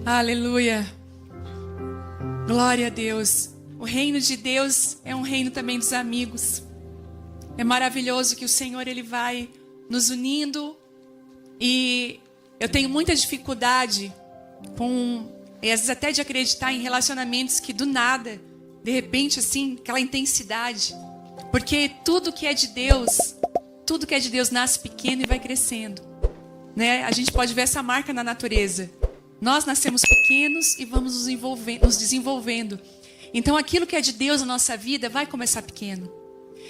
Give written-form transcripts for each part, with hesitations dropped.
Aleluia. Glória a Deus. O reino de Deus é um reino também dos amigos. É maravilhoso que o Senhor ele vai nos unindo. E eu tenho muita dificuldade às vezes até de acreditar em relacionamentos que do nada, de repente assim, aquela intensidade. Porque tudo que é de Deus nasce pequeno e vai crescendo, né? A gente pode ver essa marca na natureza. Nós nascemos pequenos e vamos nos desenvolvendo. Então aquilo que é de Deus na nossa vida vai começar pequeno.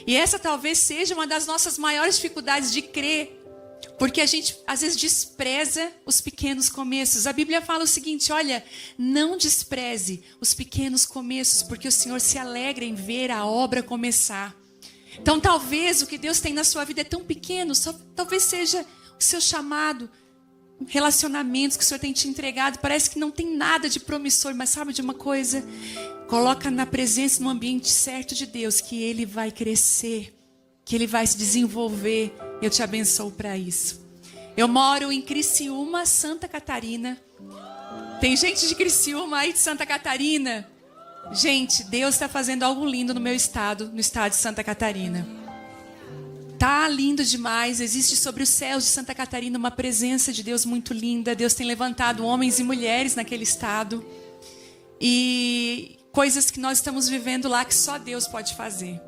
E essa talvez seja uma das nossas maiores dificuldades de crer. Porque a gente às vezes despreza os pequenos começos. A Bíblia fala o seguinte: olha, não despreze os pequenos começos, porque o Senhor se alegra em ver a obra começar. Então talvez o que Deus tem na sua vida é tão pequeno, talvez seja o seu chamado, relacionamentos que o Senhor tem te entregado. Parece que não tem nada de promissor, mas sabe de uma coisa? Coloca na presença, no ambiente certo de Deus, que Ele vai crescer, que Ele vai se desenvolver. Eu te abençoo para isso. Eu moro em Criciúma, Santa Catarina. Tem gente de Criciúma aí de Santa Catarina? Gente, Deus está fazendo algo lindo no meu estado, no estado de Santa Catarina. Tá lindo demais. Existe sobre os céus de Santa Catarina uma presença de Deus muito linda. Deus tem levantado homens e mulheres naquele estado. E coisas que nós estamos vivendo lá que só Deus pode fazer.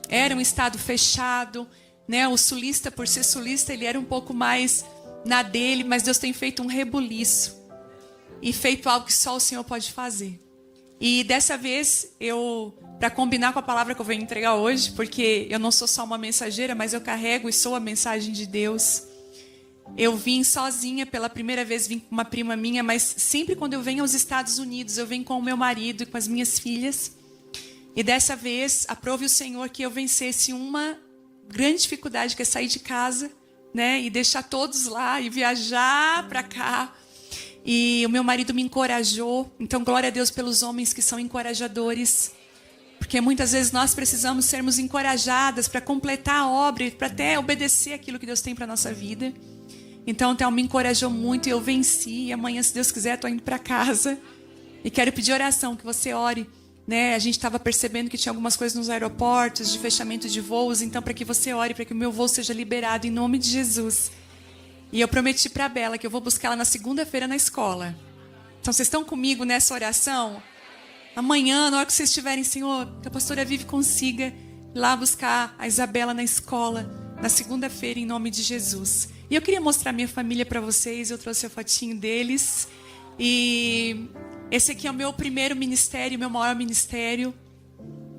Era um estado fechado, né? O sulista, por ser sulista, ele era um pouco mais na dele, mas Deus tem feito um rebuliço e feito algo que só o Senhor pode fazer. E dessa vez, para combinar com a palavra que eu venho entregar hoje, porque eu não sou só uma mensageira, mas eu carrego e sou a mensagem de Deus. Eu vim sozinha, pela primeira vez vim com uma prima minha, mas sempre quando eu venho aos Estados Unidos, eu venho com o meu marido e com as minhas filhas. E dessa vez, aprove o Senhor que eu vencesse uma grande dificuldade, que é sair de casa, né? E deixar todos lá e viajar para cá. E o meu marido me encorajou. Então, glória a Deus pelos homens que são encorajadores. Porque muitas vezes nós precisamos sermos encorajadas para completar a obra, para até obedecer aquilo que Deus tem para a nossa vida. Então, o Theo me encorajou muito e eu venci. E amanhã, se Deus quiser, estou indo para casa. E quero pedir oração, que você ore. Né? A gente estava percebendo que tinha algumas coisas nos aeroportos, de fechamento de voos. Então, para que você ore, para que o meu voo seja liberado, em nome de Jesus. E eu prometi para a Bela que eu vou buscar ela na segunda-feira na escola. Então, vocês estão comigo nessa oração? Amanhã, na hora que vocês estiverem, Senhor, que a pastora Vivi consiga ir lá buscar a Isabela na escola, na segunda-feira, em nome de Jesus. E eu queria mostrar minha família para vocês. Eu trouxe a fotinho deles. E esse aqui é o meu primeiro ministério, meu maior ministério.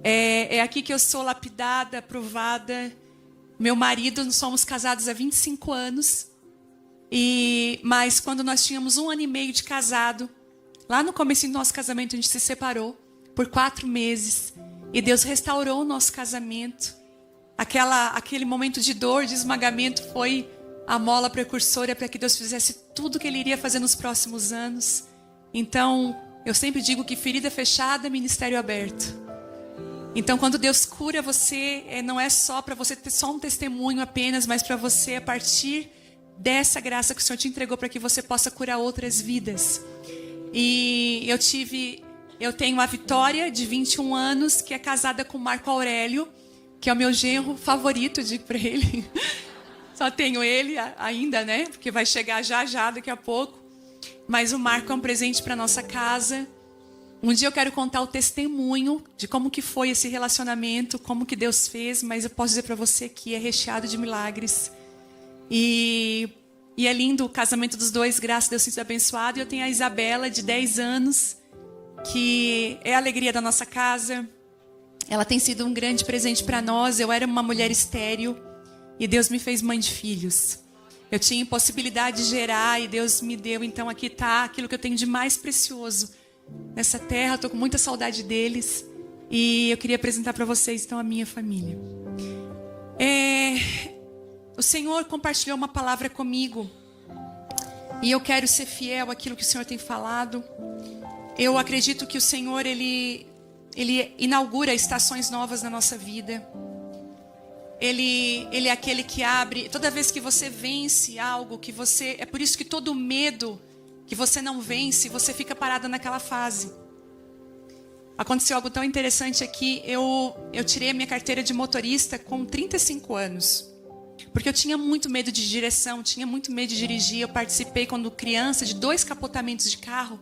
É aqui que eu sou lapidada, aprovada. Meu marido, nós somos casados há 25 anos. Mas quando nós tínhamos 1 ano e meio de casado, lá no começo do nosso casamento, a gente se separou por 4 meses. E Deus restaurou o nosso casamento. Aquele momento de dor, de esmagamento, foi a mola precursora para que Deus fizesse tudo o que Ele iria fazer nos próximos anos. Então, eu sempre digo que ferida fechada, ministério aberto. Então, quando Deus cura você, não é só para você ter só um testemunho apenas, mas para você, a partir dessa graça que o Senhor te entregou, para que você possa curar outras vidas. E eu tenho a Vitória, de 21 anos, que é casada com o Marco Aurélio, que é o meu genro favorito, digo para ele. Só tenho ele ainda, né? Porque vai chegar já daqui a pouco. Mas o Marco é um presente para nossa casa. Um dia eu quero contar o testemunho de como que foi esse relacionamento, como que Deus fez, mas eu posso dizer para você que é recheado de milagres. E é lindo o casamento dos dois, graças a Deus, sido abençoado. E eu tenho a Isabela, de 10 anos, que é a alegria da nossa casa. Ela tem sido um grande presente para nós. Eu era uma mulher estéril e Deus me fez mãe de filhos. Eu tinha impossibilidade de gerar e Deus me deu. Então aqui está aquilo que eu tenho de mais precioso nessa terra. Estou com muita saudade deles. E eu queria apresentar para vocês, então, a minha família. O Senhor compartilhou uma palavra comigo. E eu quero ser fiel àquilo que o Senhor tem falado. Eu acredito que o Senhor, Ele inaugura estações novas na nossa vida. Ele é aquele que abre. Toda vez que você vence algo, que você... É por isso que todo medo que você não vence, você fica parada naquela fase. Aconteceu algo tão interessante aqui. Eu tirei a minha carteira de motorista com 35 anos. Porque eu tinha muito medo de direção, tinha muito medo de dirigir. Eu participei, quando criança, de 2 capotamentos de carro.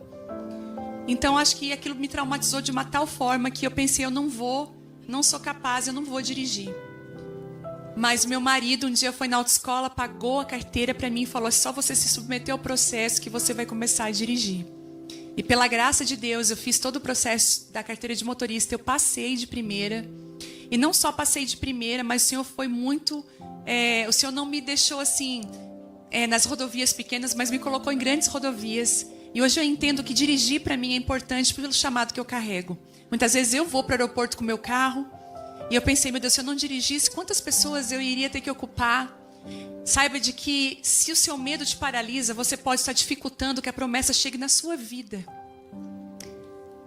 Então, acho que aquilo me traumatizou de uma tal forma que eu pensei, não sou capaz, eu não vou dirigir. Mas meu marido, um dia foi na autoescola, pagou a carteira para mim e falou, é só você se submeter ao processo que você vai começar a dirigir. E pela graça de Deus, eu fiz todo o processo da carteira de motorista, eu passei de primeira. E não só passei de primeira, mas o Senhor foi muito... o Senhor não me deixou assim, nas rodovias pequenas, mas me colocou em grandes rodovias. E hoje eu entendo que dirigir para mim é importante pelo chamado que eu carrego. Muitas vezes eu vou para o aeroporto com o meu carro, e eu pensei, meu Deus, se eu não dirigisse, quantas pessoas eu iria ter que ocupar? Saiba de que se o seu medo te paralisa, você pode estar dificultando que a promessa chegue na sua vida.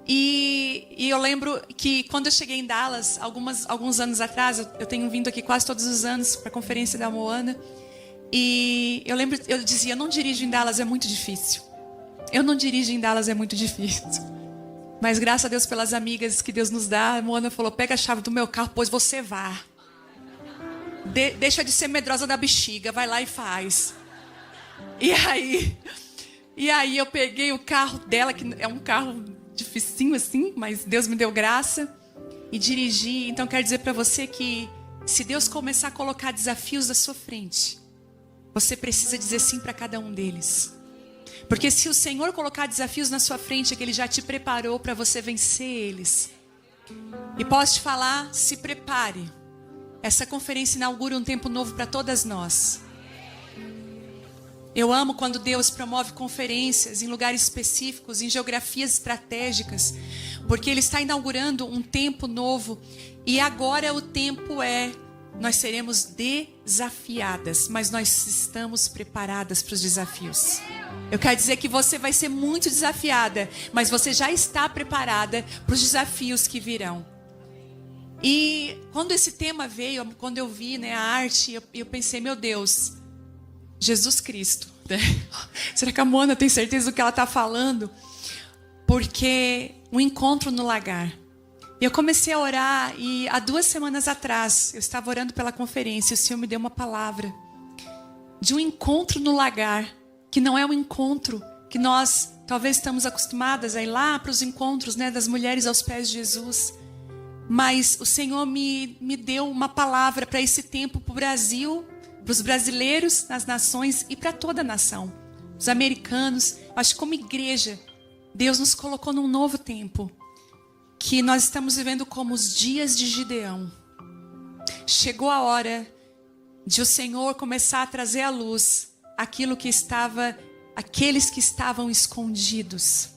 E eu lembro que quando eu cheguei em Dallas, alguns anos atrás, eu tenho vindo aqui quase todos os anos para a conferência da Moana, e eu dizia, eu não dirijo em Dallas, é muito difícil. Eu não dirijo em Dallas, é muito difícil. Mas graças a Deus pelas amigas que Deus nos dá, a Moana falou, pega a chave do meu carro, pois você vá. Deixa de ser medrosa da bexiga, vai lá e faz. E aí eu peguei o carro dela, que é um carro dificinho assim, mas Deus me deu graça, e dirigi. Então quero dizer para você que se Deus começar a colocar desafios à sua frente, você precisa dizer sim para cada um deles. Porque se o Senhor colocar desafios na sua frente, é que Ele já te preparou para você vencer eles. E posso te falar, se prepare. Essa conferência inaugura um tempo novo para todas nós. Eu amo quando Deus promove conferências em lugares específicos, em geografias estratégicas, porque Ele está inaugurando um tempo novo. E agora o tempo nós seremos desafiadas, mas nós estamos preparadas para os desafios. Eu quero dizer que você vai ser muito desafiada, mas você já está preparada para os desafios que virão. E quando esse tema veio, quando eu vi a arte, eu pensei, meu Deus, Jesus Cristo. Será que a Mona tem certeza do que ela está falando? Porque um encontro no lagar. E eu comecei a orar e há 2 semanas atrás, eu estava orando pela conferência e o Senhor me deu uma palavra de um encontro no lagar. Que não é um encontro que nós talvez estamos acostumadas a ir lá para os encontros das mulheres aos pés de Jesus. Mas o Senhor me deu uma palavra para esse tempo, para o Brasil, para os brasileiros nas nações e para toda a nação. Os americanos, acho que como igreja, Deus nos colocou num novo tempo. Que nós estamos vivendo como os dias de Gideão. Chegou a hora de o Senhor começar a trazer à luz aqueles que estavam escondidos.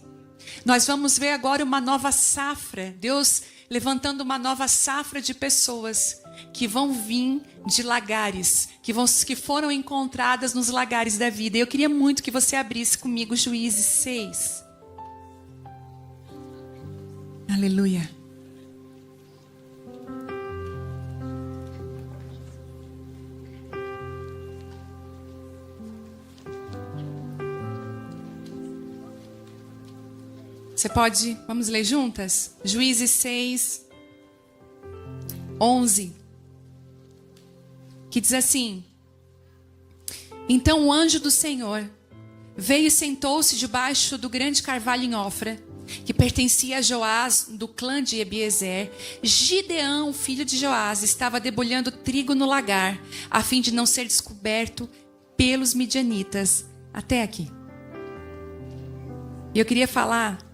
Nós vamos ver agora uma nova safra, Deus levantando uma nova safra de pessoas que vão vir de lagares, que foram encontradas nos lagares da vida. E eu queria muito que você abrisse comigo Juízes 6. Aleluia. Você pode, vamos ler juntas? Juízes 6, 11. Que diz assim: Então o anjo do Senhor veio e sentou-se debaixo do grande carvalho em Ofra, que pertencia a Joás, do clã de Ebiezer. Gideão, filho de Joás, estava debulhando trigo no lagar, a fim de não ser descoberto pelos midianitas. Até aqui. E eu queria falar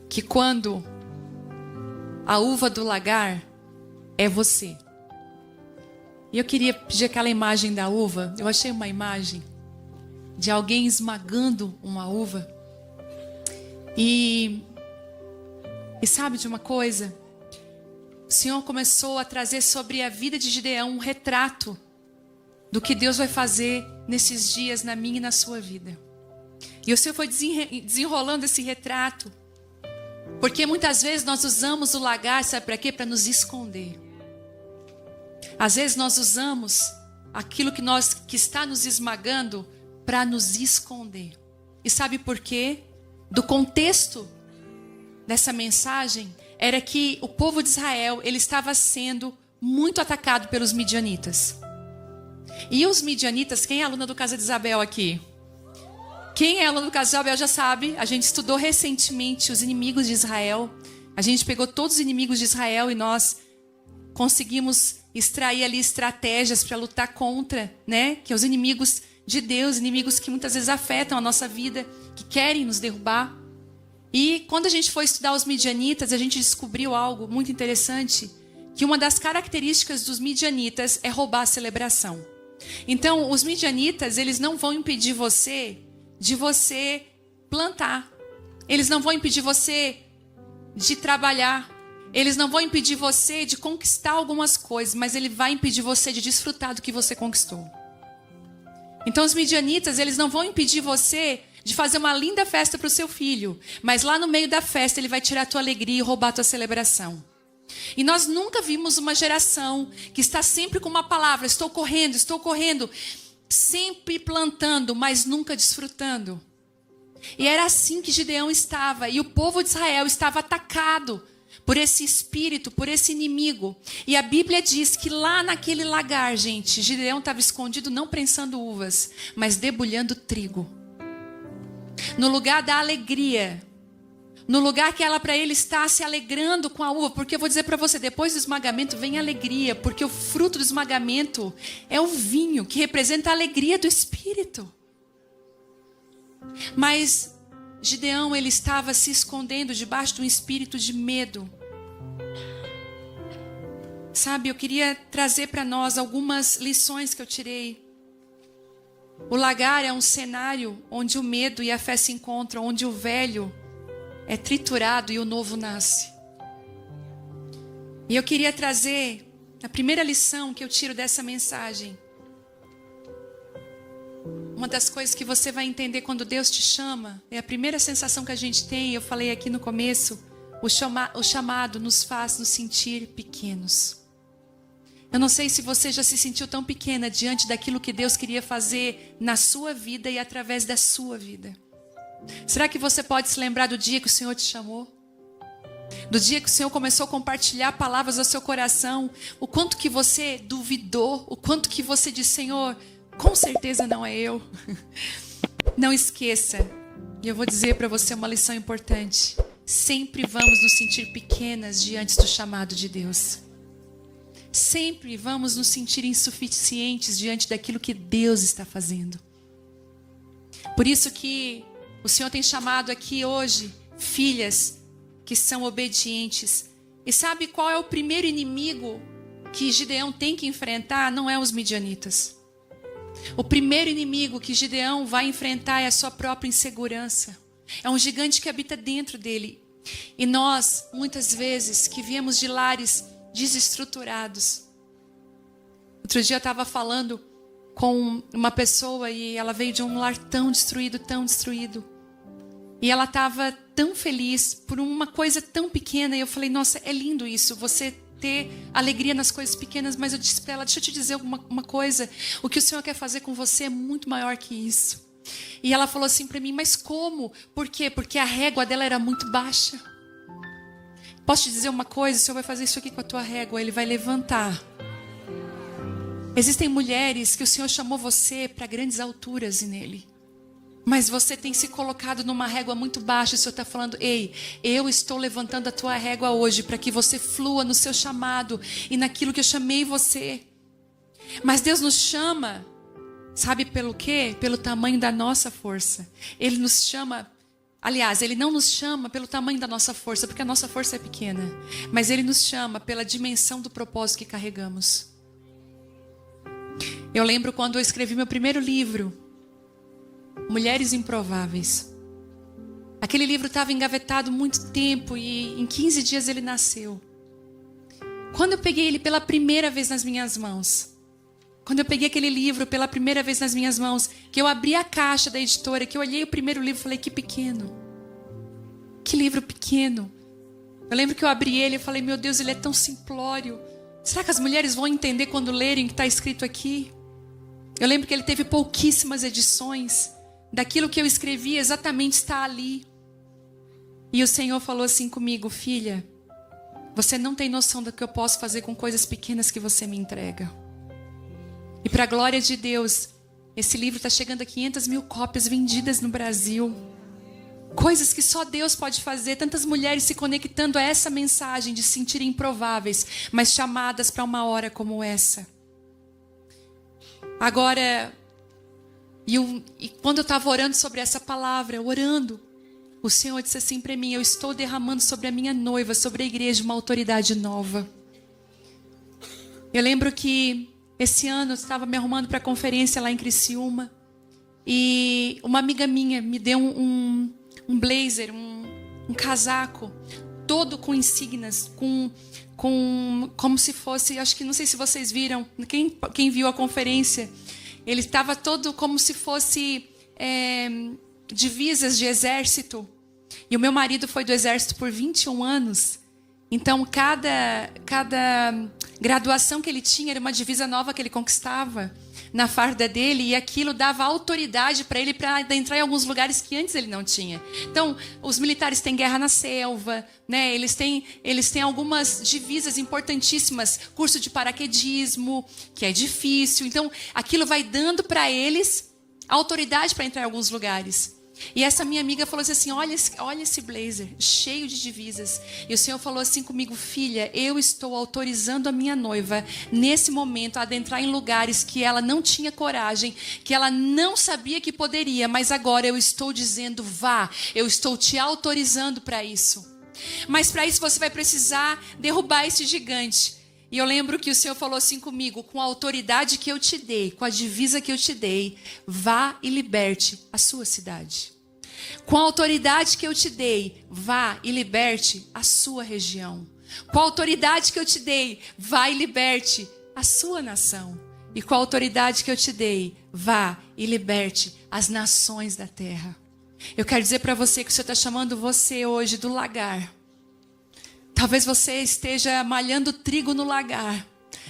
que quando a uva do lagar é você. E eu queria pedir aquela imagem da uva. Eu achei uma imagem de alguém esmagando uma uva. E sabe de uma coisa? O Senhor começou a trazer sobre a vida de Gideão um retrato do que Deus vai fazer nesses dias na minha e na sua vida. E o Senhor foi desenrolando esse retrato. Porque muitas vezes nós usamos o lagar, sabe para quê? Para nos esconder. Às vezes nós usamos aquilo que está nos esmagando para nos esconder. E sabe por quê? Do contexto dessa mensagem era que o povo de Israel, ele estava sendo muito atacado pelos midianitas. E os midianitas, quem é aluna do Casa de Isabel aqui? Quem é aluno do Casa de Isabel já sabe, a gente estudou recentemente os inimigos de Israel. A gente pegou todos os inimigos de Israel e nós conseguimos extrair ali estratégias para lutar contra, né? Que é os inimigos de Deus, inimigos que muitas vezes afetam a nossa vida, que querem nos derrubar. E quando a gente foi estudar os midianitas, a gente descobriu algo muito interessante, que uma das características dos midianitas é roubar a celebração. Então, os midianitas, eles não vão impedir você de você plantar. Eles não vão impedir você de trabalhar. Eles não vão impedir você de conquistar algumas coisas, mas ele vai impedir você de desfrutar do que você conquistou. Então os midianitas, eles não vão impedir você de fazer uma linda festa para o seu filho, mas lá no meio da festa ele vai tirar a tua alegria e roubar a tua celebração. E nós nunca vimos uma geração que está sempre com uma palavra, estou correndo, sempre plantando, mas nunca desfrutando. E era assim que Gideão estava, e o povo de Israel estava atacado por esse espírito, por esse inimigo. E a Bíblia diz que lá naquele lagar, gente, Gideão estava escondido não prensando uvas, mas debulhando trigo. No lugar da alegria, no lugar que ela para ele está se alegrando com a uva, porque eu vou dizer para você, depois do esmagamento vem a alegria, porque o fruto do esmagamento é o vinho, que representa a alegria do espírito. Mas Gideão, ele estava se escondendo debaixo de um espírito de medo. Sabe, eu queria trazer para nós algumas lições que eu tirei. O lagar é um cenário onde o medo e a fé se encontram, onde o velho é triturado e o novo nasce. E eu queria trazer a primeira lição que eu tiro dessa mensagem. Uma das coisas que você vai entender quando Deus te chama, é a primeira sensação que a gente tem, eu falei aqui no começo, o chamado nos faz nos sentir pequenos. Eu não sei se você já se sentiu tão pequena diante daquilo que Deus queria fazer na sua vida e através da sua vida. Será que você pode se lembrar do dia que o Senhor te chamou? Do dia que o Senhor começou a compartilhar palavras ao seu coração, o quanto que você duvidou, o quanto que você disse, Senhor, com certeza não é eu. Não esqueça, e eu vou dizer para você uma lição importante. Sempre vamos nos sentir pequenas diante do chamado de Deus. Sempre vamos nos sentir insuficientes diante daquilo que Deus está fazendo. Por isso que o Senhor tem chamado aqui hoje filhas que são obedientes. E sabe qual é o primeiro inimigo que Gideão tem que enfrentar? Não é os midianitas. O primeiro inimigo que Gideão vai enfrentar é a sua própria insegurança. É um gigante que habita dentro dele. E nós, muitas vezes, que viemos de lares desestruturados. Outro dia eu estava falando com uma pessoa e ela veio de um lar tão destruído, tão destruído. E ela estava tão feliz por uma coisa tão pequena. E eu falei, nossa, é lindo isso, você ter alegria nas coisas pequenas. Mas eu disse para ela, deixa eu te dizer uma coisa. O que o Senhor quer fazer com você é muito maior que isso. E ela falou assim para mim, mas como? Por quê? Porque a régua dela era muito baixa. Posso te dizer uma coisa? O Senhor vai fazer isso aqui com a tua régua. Ele vai levantar. Existem mulheres que o Senhor chamou você para grandes alturas nele. Mas você tem se colocado numa régua muito baixa. O Senhor está falando, ei, eu estou levantando a tua régua hoje para que você flua no seu chamado e naquilo que eu chamei você. Mas Deus nos chama, sabe pelo quê? Pelo tamanho da nossa força. Ele nos chama, aliás, Ele não nos chama pelo tamanho da nossa força, porque a nossa força é pequena. Mas Ele nos chama pela dimensão do propósito que carregamos. Eu lembro quando eu escrevi meu primeiro livro, Mulheres Improváveis. Aquele livro estava engavetado muito tempo e em 15 dias ele nasceu. Quando eu peguei ele pela primeira vez nas minhas mãos, quando eu peguei aquele livro pela primeira vez nas minhas mãos, que eu abri a caixa da editora, que eu olhei o primeiro livro e falei, que pequeno. Que livro pequeno. Eu lembro que eu abri ele e falei, meu Deus, ele é tão simplório. Será que as mulheres vão entender quando lerem o que está escrito aqui? Eu lembro que ele teve pouquíssimas edições. Daquilo que eu escrevi exatamente está ali. E o Senhor falou assim comigo: filha, você não tem noção do que eu posso fazer com coisas pequenas que você me entrega. E para a glória de Deus, esse livro está chegando a 500 mil cópias vendidas no Brasil. Coisas que só Deus pode fazer. Tantas mulheres se conectando a essa mensagem de se sentirem improváveis, mas chamadas para uma hora como essa. Agora, e quando eu estava orando sobre essa palavra, orando, o Senhor disse assim para mim: eu estou derramando sobre a minha noiva, sobre a igreja, uma autoridade nova. Eu lembro que esse ano eu estava me arrumando para a conferência lá em Criciúma. E uma amiga minha me deu um blazer, um casaco, todo com insígnias, como se fosse, acho que não sei se vocês viram, quem viu a conferência, ele estava todo como se fosse divisas de exército. E o meu marido foi do exército por 21 anos. Então, cada graduação que ele tinha era uma divisa nova que ele conquistava na farda dele. E aquilo dava autoridade para ele para entrar em alguns lugares que antes ele não tinha. Então, os militares têm guerra na selva, né? Eles têm algumas divisas importantíssimas. Curso de paraquedismo, que é difícil. Então, aquilo vai dando para eles autoridade para entrar em alguns lugares. E essa minha amiga falou assim: olha esse blazer, cheio de divisas. E o Senhor falou assim comigo: filha, eu estou autorizando a minha noiva, nesse momento, a adentrar em lugares que ela não tinha coragem, que ela não sabia que poderia, mas agora eu estou dizendo: vá, eu estou te autorizando para isso. Mas para isso você vai precisar derrubar esse gigante. E eu lembro que o Senhor falou assim comigo: com a autoridade que eu te dei, com a divisa que eu te dei, vá e liberte a sua cidade. Com a autoridade que eu te dei, vá e liberte a sua região. Com a autoridade que eu te dei, vá e liberte a sua nação. E com a autoridade que eu te dei, vá e liberte as nações da terra. Eu quero dizer para você que o Senhor está chamando você hoje do lagar. Talvez você esteja malhando trigo no lagar,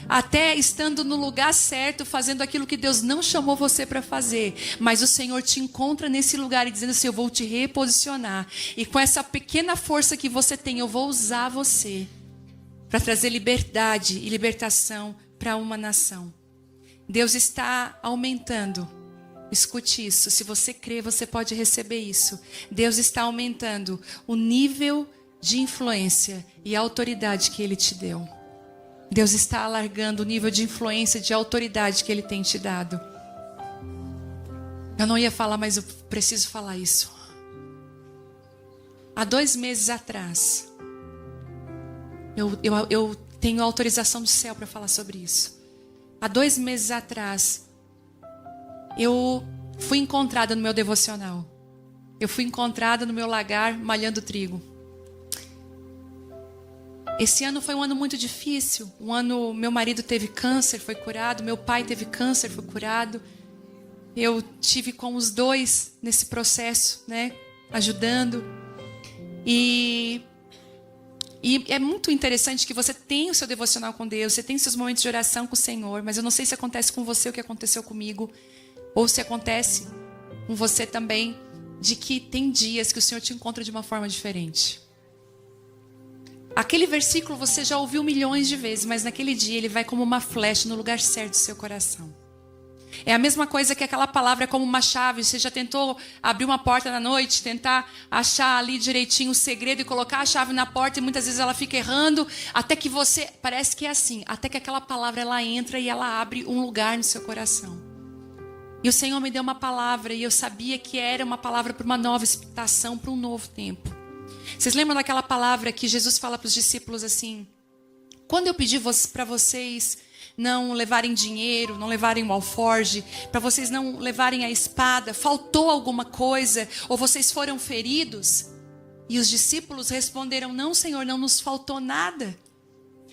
até estando no lugar certo, fazendo aquilo que Deus não chamou você para fazer. Mas o Senhor te encontra nesse lugar e dizendo assim: eu vou te reposicionar. E com essa pequena força que você tem, eu vou usar você para trazer liberdade e libertação para uma nação. Deus está aumentando. Escute isso. Se você crê, você pode receber isso. Deus está aumentando o nível de influência e autoridade que Ele te deu. Deus está alargando o nível de influência, de autoridade que Ele tem te dado. Eu não ia falar, mas eu preciso falar isso. Há 2 meses atrás, eu tenho autorização do céu para falar sobre isso. Há 2 meses atrás, eu fui encontrada no meu devocional. Eu fui encontrada no meu lagar malhando trigo. Esse ano foi um ano muito difícil. Meu marido teve câncer, foi curado. Meu pai teve câncer, foi curado. Eu tive com os dois nesse processo, né? Ajudando. E é muito interessante que você tenha o seu devocional com Deus, você tem seus momentos de oração com o Senhor, mas eu não sei se acontece com você o que aconteceu comigo, ou se acontece com você também, de que tem dias que o Senhor te encontra de uma forma diferente. Aquele versículo você já ouviu milhões de vezes, mas naquele dia ele vai como uma flecha no lugar certo do seu coração. É a mesma coisa que aquela palavra como uma chave. Você já tentou abrir uma porta na noite, tentar achar ali direitinho o segredo e colocar a chave na porta, e muitas vezes ela fica errando, até que você, parece que é assim, até que aquela palavra ela entra e ela abre um lugar no seu coração. E o Senhor me deu uma palavra, e eu sabia que era uma palavra para uma nova estação, para um novo tempo. Vocês lembram daquela palavra que Jesus fala para os discípulos assim: quando eu pedi para vocês não levarem dinheiro, não levarem o alforje, para vocês não levarem a espada, faltou alguma coisa? Ou vocês foram feridos? E os discípulos responderam: não, Senhor, não nos faltou nada.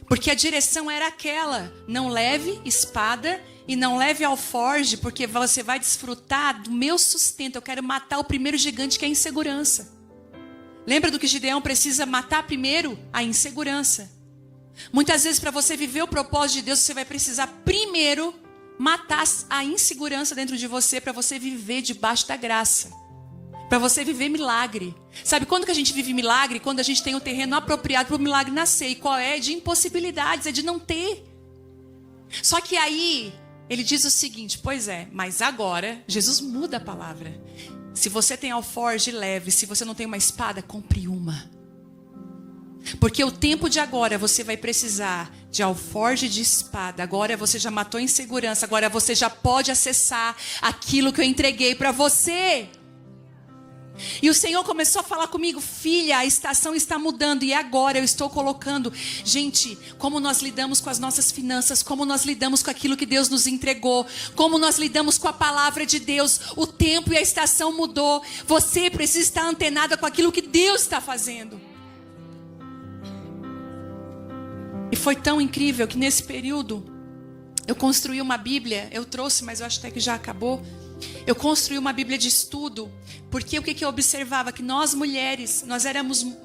Porque a direção era aquela: não leve espada e não leve alforje, porque você vai desfrutar do meu sustento. Eu quero matar o primeiro gigante, que é a insegurança. Lembra do que Gideão precisa matar primeiro? A insegurança. Muitas vezes, para você viver o propósito de Deus, você vai precisar primeiro matar a insegurança dentro de você, para você viver debaixo da graça. Para você viver milagre. Sabe quando que a gente vive milagre? Quando a gente tem o terreno apropriado para o milagre nascer. E qual é? De impossibilidades, é de não ter. Só que aí, ele diz o seguinte, pois é, mas agora, Jesus muda a palavra. Se você tem alforje, leve. Se você não tem uma espada, compre uma. Porque o tempo de agora você vai precisar de alforje, de espada. Agora você já matou a insegurança. Agora você já pode acessar aquilo que eu entreguei para você. E o Senhor começou a falar comigo, filha, a estação está mudando e agora eu estou colocando, gente, como nós lidamos com as nossas finanças, como nós lidamos com aquilo que Deus nos entregou, como nós lidamos com a palavra de Deus, o tempo e a estação mudou, você precisa estar antenada com aquilo que Deus está fazendo. E foi tão incrível que nesse período eu construí uma Bíblia, eu trouxe, mas eu acho até que já acabou. Eu construí uma Bíblia de estudo, porque o que eu observava? Que nós mulheres,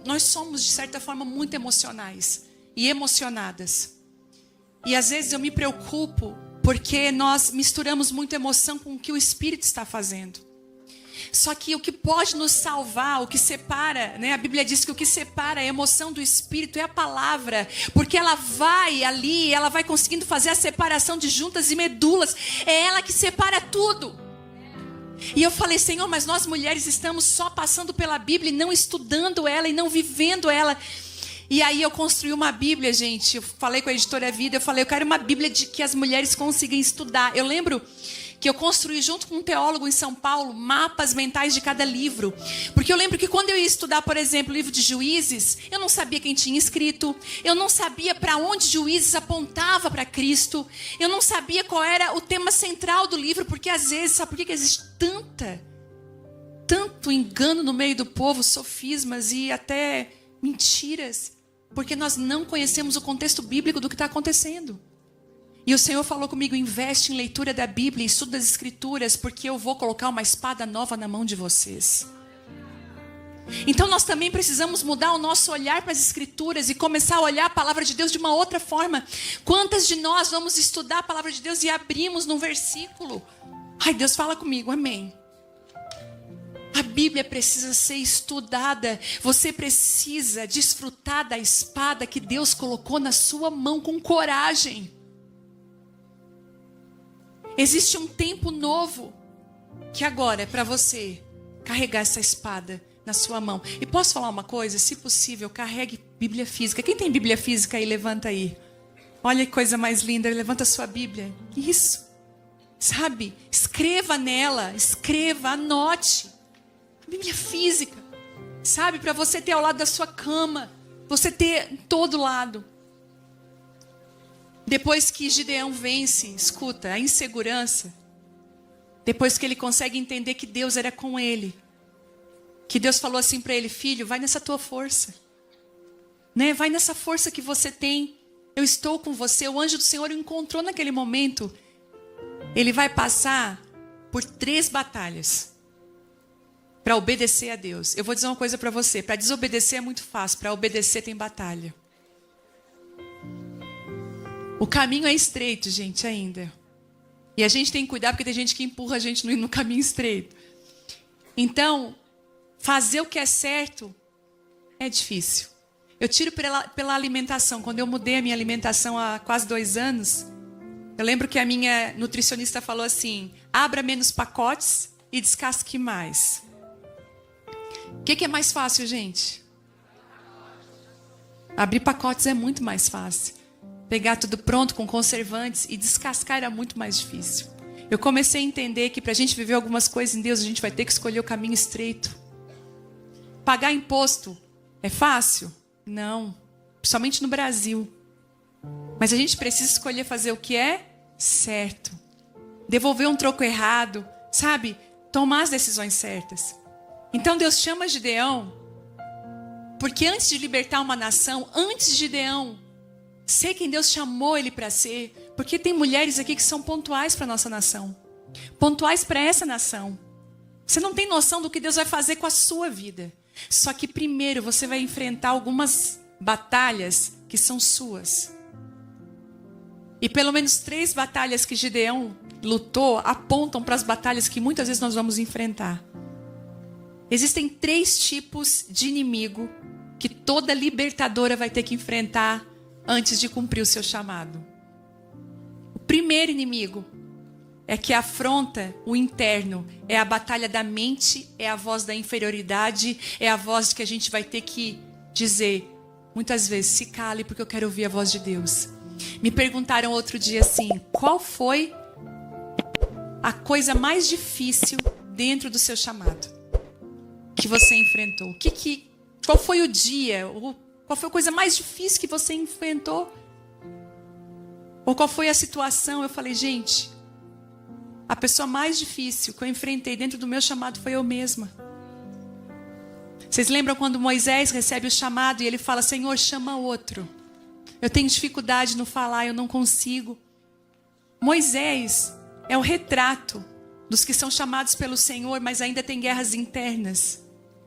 nós somos de certa forma muito emocionais e emocionadas. E às vezes eu me preocupo, porque nós misturamos muito emoção com o que o Espírito está fazendo. Só que o que pode nos salvar, o que separa, né? A Bíblia diz que o que separa a emoção do Espírito é a palavra, porque ela vai ali, ela vai conseguindo fazer a separação de juntas e medulas, é ela que separa tudo. E eu falei, Senhor, mas nós mulheres estamos só passando pela Bíblia e não estudando ela e não vivendo ela. E aí eu construí uma Bíblia, gente. Eu falei com a editora Vida, eu falei, eu quero uma Bíblia de que as mulheres consigam estudar. Eu lembro que eu construí junto com um teólogo em São Paulo, mapas mentais de cada livro. Porque eu lembro que quando eu ia estudar, por exemplo, o livro de Juízes, eu não sabia quem tinha escrito, eu não sabia para onde Juízes apontava para Cristo, eu não sabia qual era o tema central do livro, porque às vezes, sabe por que existe tanto engano no meio do povo, sofismas e até mentiras? Porque nós não conhecemos o contexto bíblico do que está acontecendo. E o Senhor falou comigo, investe em leitura da Bíblia, estudo das Escrituras, porque eu vou colocar uma espada nova na mão de vocês. Então nós também precisamos mudar o nosso olhar para as Escrituras e começar a olhar a palavra de Deus de uma outra forma. Quantas de nós vamos estudar a palavra de Deus e abrimos num versículo? Ai, Deus fala comigo, amém. A Bíblia precisa ser estudada. Você precisa desfrutar da espada que Deus colocou na sua mão com coragem. Existe um tempo novo que agora é para você carregar essa espada na sua mão. E posso falar uma coisa? Se possível, carregue Bíblia física. Quem tem Bíblia física aí, levanta aí. Olha que coisa mais linda, levanta a sua Bíblia. Isso, sabe? Escreva nela, escreva, anote. Bíblia física, sabe? Para você ter ao lado da sua cama, você ter em todo lado. Depois que Gideão vence, escuta, a insegurança, depois que ele consegue entender que Deus era com ele, que Deus falou assim para ele, filho, vai nessa tua força, né? Vai nessa força que você tem, eu estou com você. O anjo do Senhor o encontrou naquele momento. Ele vai passar por 3 batalhas para obedecer a Deus. Eu vou dizer uma coisa para você, para desobedecer é muito fácil, para obedecer tem batalha. O caminho é estreito, gente, ainda. E a gente tem que cuidar porque tem gente que empurra a gente no caminho estreito. Então, fazer o que é certo é difícil. Eu tiro pela alimentação. Quando eu mudei a minha alimentação há quase 2 anos, eu lembro que a minha nutricionista falou assim, abra menos pacotes e descasque mais. O que é mais fácil, gente? Abrir pacotes é muito mais fácil. Pegar tudo pronto com conservantes e descascar era muito mais difícil. Eu comecei a entender que para a gente viver algumas coisas em Deus, a gente vai ter que escolher o caminho estreito. Pagar imposto é fácil? Não. Principalmente no Brasil. Mas a gente precisa escolher fazer o que é certo. Devolver um troco errado, sabe? Tomar as decisões certas. Então Deus chama Gideão, porque antes de libertar uma nação, antes de Gideão ser quem Deus chamou ele para ser, porque tem mulheres aqui que são pontuais para a nossa nação, pontuais para essa nação. Você não tem noção do que Deus vai fazer com a sua vida. Só que primeiro você vai enfrentar algumas batalhas que são suas. E pelo menos 3 batalhas que Gideão lutou apontam para as batalhas que muitas vezes nós vamos enfrentar. Existem 3 tipos de inimigo que toda libertadora vai ter que enfrentar antes de cumprir o seu chamado. O primeiro inimigo é que afronta o interno, é a batalha da mente, é a voz da inferioridade, é a voz que a gente vai ter que dizer, muitas vezes, se cale porque eu quero ouvir a voz de Deus. Me perguntaram outro dia assim, qual foi a coisa mais difícil dentro do seu chamado que você enfrentou? Qual foi o dia? Qual foi a coisa mais difícil que você enfrentou? Ou qual foi a situação? Eu falei, gente, a pessoa mais difícil que eu enfrentei dentro do meu chamado foi eu mesma. Vocês lembram quando Moisés recebe o chamado e ele fala, Senhor, chama outro. Eu tenho dificuldade no falar, eu não consigo. Moisés é o retrato dos que são chamados pelo Senhor, mas ainda tem guerras internas.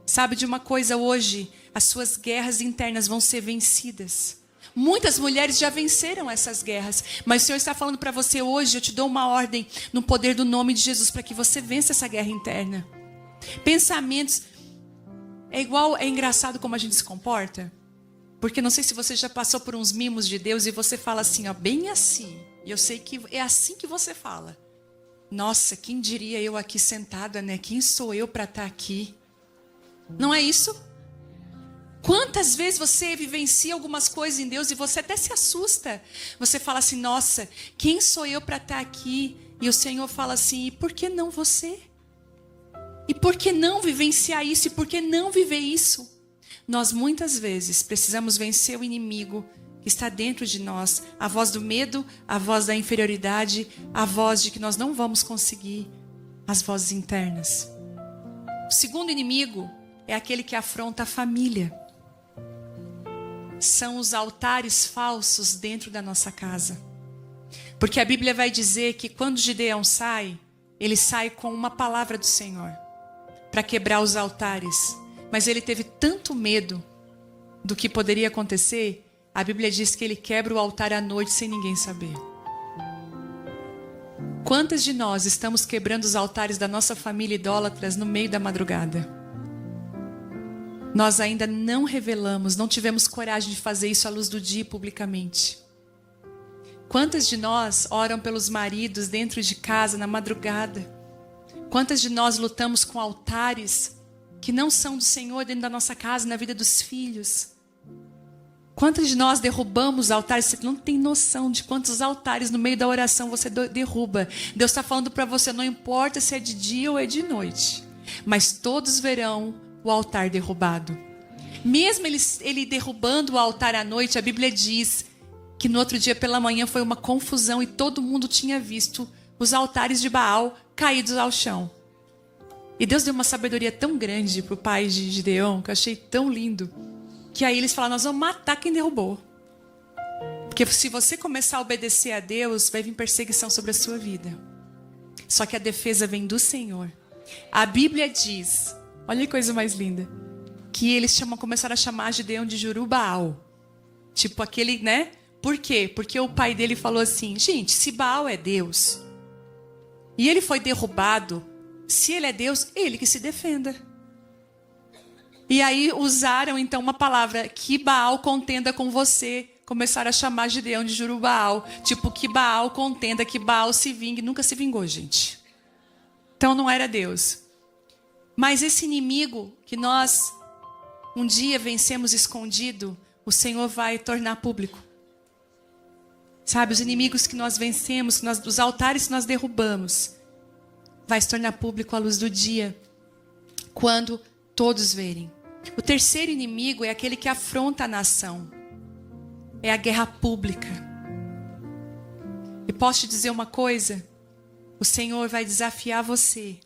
Sabe de uma coisa hoje? As suas guerras internas vão ser vencidas. Muitas mulheres já venceram essas guerras, mas o Senhor está falando para você hoje, eu te dou uma ordem no poder do nome de Jesus para que você vença essa guerra interna. Pensamentos, é engraçado como a gente se comporta, porque não sei se você já passou por uns mimos de Deus e você fala assim, ó, bem assim, e eu sei que é assim que você fala. Nossa, quem diria eu aqui sentada, né? Quem sou eu para estar aqui? Não é isso? Quantas vezes você vivencia algumas coisas em Deus e você até se assusta. Você fala assim, nossa, quem sou eu para estar aqui? E o Senhor fala assim, e por que não você? E por que não vivenciar isso? E por que não viver isso? Nós muitas vezes precisamos vencer o inimigo que está dentro de nós. A voz do medo, a voz da inferioridade, a voz de que nós não vamos conseguir, as vozes internas. O segundo inimigo é aquele que afronta a família. São os altares falsos dentro da nossa casa. Porque a Bíblia vai dizer que quando Gideão sai, ele sai com uma palavra do Senhor para quebrar os altares. Mas ele teve tanto medo do que poderia acontecer, a Bíblia diz que ele quebra o altar à noite sem ninguém saber. Quantas de nós estamos quebrando os altares da nossa família idólatras no meio da madrugada? Nós ainda não revelamos, não tivemos coragem de fazer isso à luz do dia publicamente. Quantas de nós oram pelos maridos dentro de casa na madrugada? Quantas de nós lutamos com altares que não são do Senhor dentro da nossa casa, na vida dos filhos? Quantas de nós derrubamos altares? Você não tem noção de quantos altares no meio da oração você derruba. Deus está falando para você, não importa se é de dia ou é de noite, mas todos verão o altar derrubado. Mesmo ele derrubando o altar à noite, a Bíblia diz que no outro dia pela manhã foi uma confusão e todo mundo tinha visto os altares de Baal caídos ao chão. E Deus deu uma sabedoria tão grande para o pai de Gideão, que eu achei tão lindo, que aí eles falaram, nós vamos matar quem derrubou. Porque se você começar a obedecer a Deus, vai vir perseguição sobre a sua vida. Só que a defesa vem do Senhor. A Bíblia diz, olha que coisa mais linda, que eles começaram a chamar Gideão de Juru-Baal. Tipo aquele, né? Por quê? Porque o pai dele falou assim, gente, se Baal é Deus, e ele foi derrubado, se ele é Deus, ele que se defenda. E aí usaram então uma palavra, que Baal contenda com você. Começaram a chamar Gideão de Juru-Baal. Tipo, que Baal contenda, que Baal se vingue. Nunca se vingou, gente. Então não era Deus. Mas esse inimigo que nós um dia vencemos escondido, o Senhor vai tornar público. Sabe, os inimigos que nós vencemos, os altares que nós derrubamos, vai se tornar público à luz do dia, quando todos verem. O terceiro inimigo é aquele que afronta a nação. É a guerra pública. E posso te dizer uma coisa? O Senhor vai desafiar você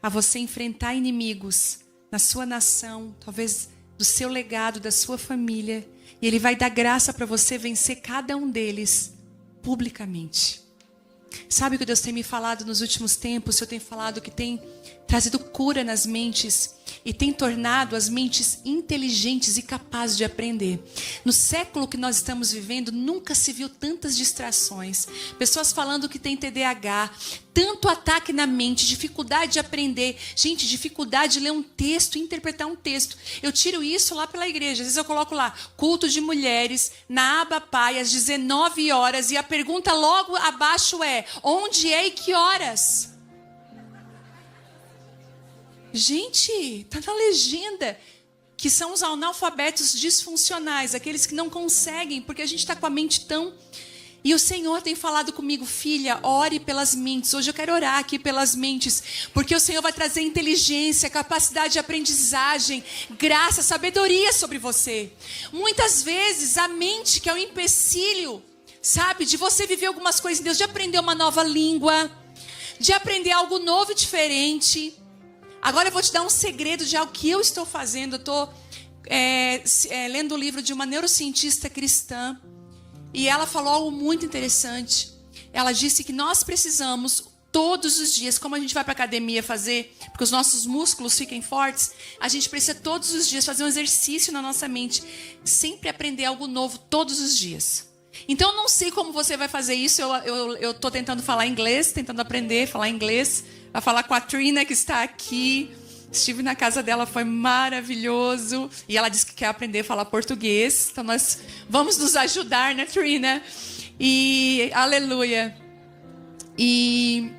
a você enfrentar inimigos na sua nação, talvez do seu legado, da sua família. E Ele vai dar graça para você vencer cada um deles publicamente. Sabe o que Deus tem me falado nos últimos tempos? Eu tenho falado que tem trazido cura nas mentes. e tem tornado as mentes inteligentes e capazes de aprender. No século que nós estamos vivendo, nunca se viu tantas distrações. Pessoas falando que tem TDAH, tanto ataque na mente, dificuldade de aprender. Gente, dificuldade de ler um texto, interpretar um texto. Eu tiro isso lá pela igreja. Às vezes eu coloco lá, culto de mulheres, na aba Pai, às 19 horas. E a pergunta logo abaixo é, onde é e que horas? Gente, tá na legenda. Que são os analfabetos disfuncionais, aqueles que não conseguem, porque a gente está com a mente tão... E o Senhor tem falado comigo, filha, ore pelas mentes. Hoje eu quero orar aqui pelas mentes, porque o Senhor vai trazer inteligência, capacidade de aprendizagem, graça, sabedoria sobre você. Muitas vezes a mente, que é um empecilho, sabe, de você viver algumas coisas em Deus, de aprender uma nova língua, de aprender algo novo e diferente. Agora eu vou te dar um segredo de algo que eu estou fazendo. Eu estou lendo o livro de uma neurocientista cristã. E ela falou algo muito interessante. Ela disse que nós precisamos, todos os dias, como a gente vai para a academia fazer, porque os nossos músculos fiquem fortes, a gente precisa todos os dias fazer um exercício na nossa mente. Sempre aprender algo novo todos os dias. Então eu não sei como você vai fazer isso. Eu estou tentando falar inglês, tentando aprender a falar inglês. Vai falar com a Trina, que está aqui. Estive na casa dela, foi maravilhoso. E ela disse que quer aprender a falar português. Então nós vamos nos ajudar, né, Trina? E aleluia. E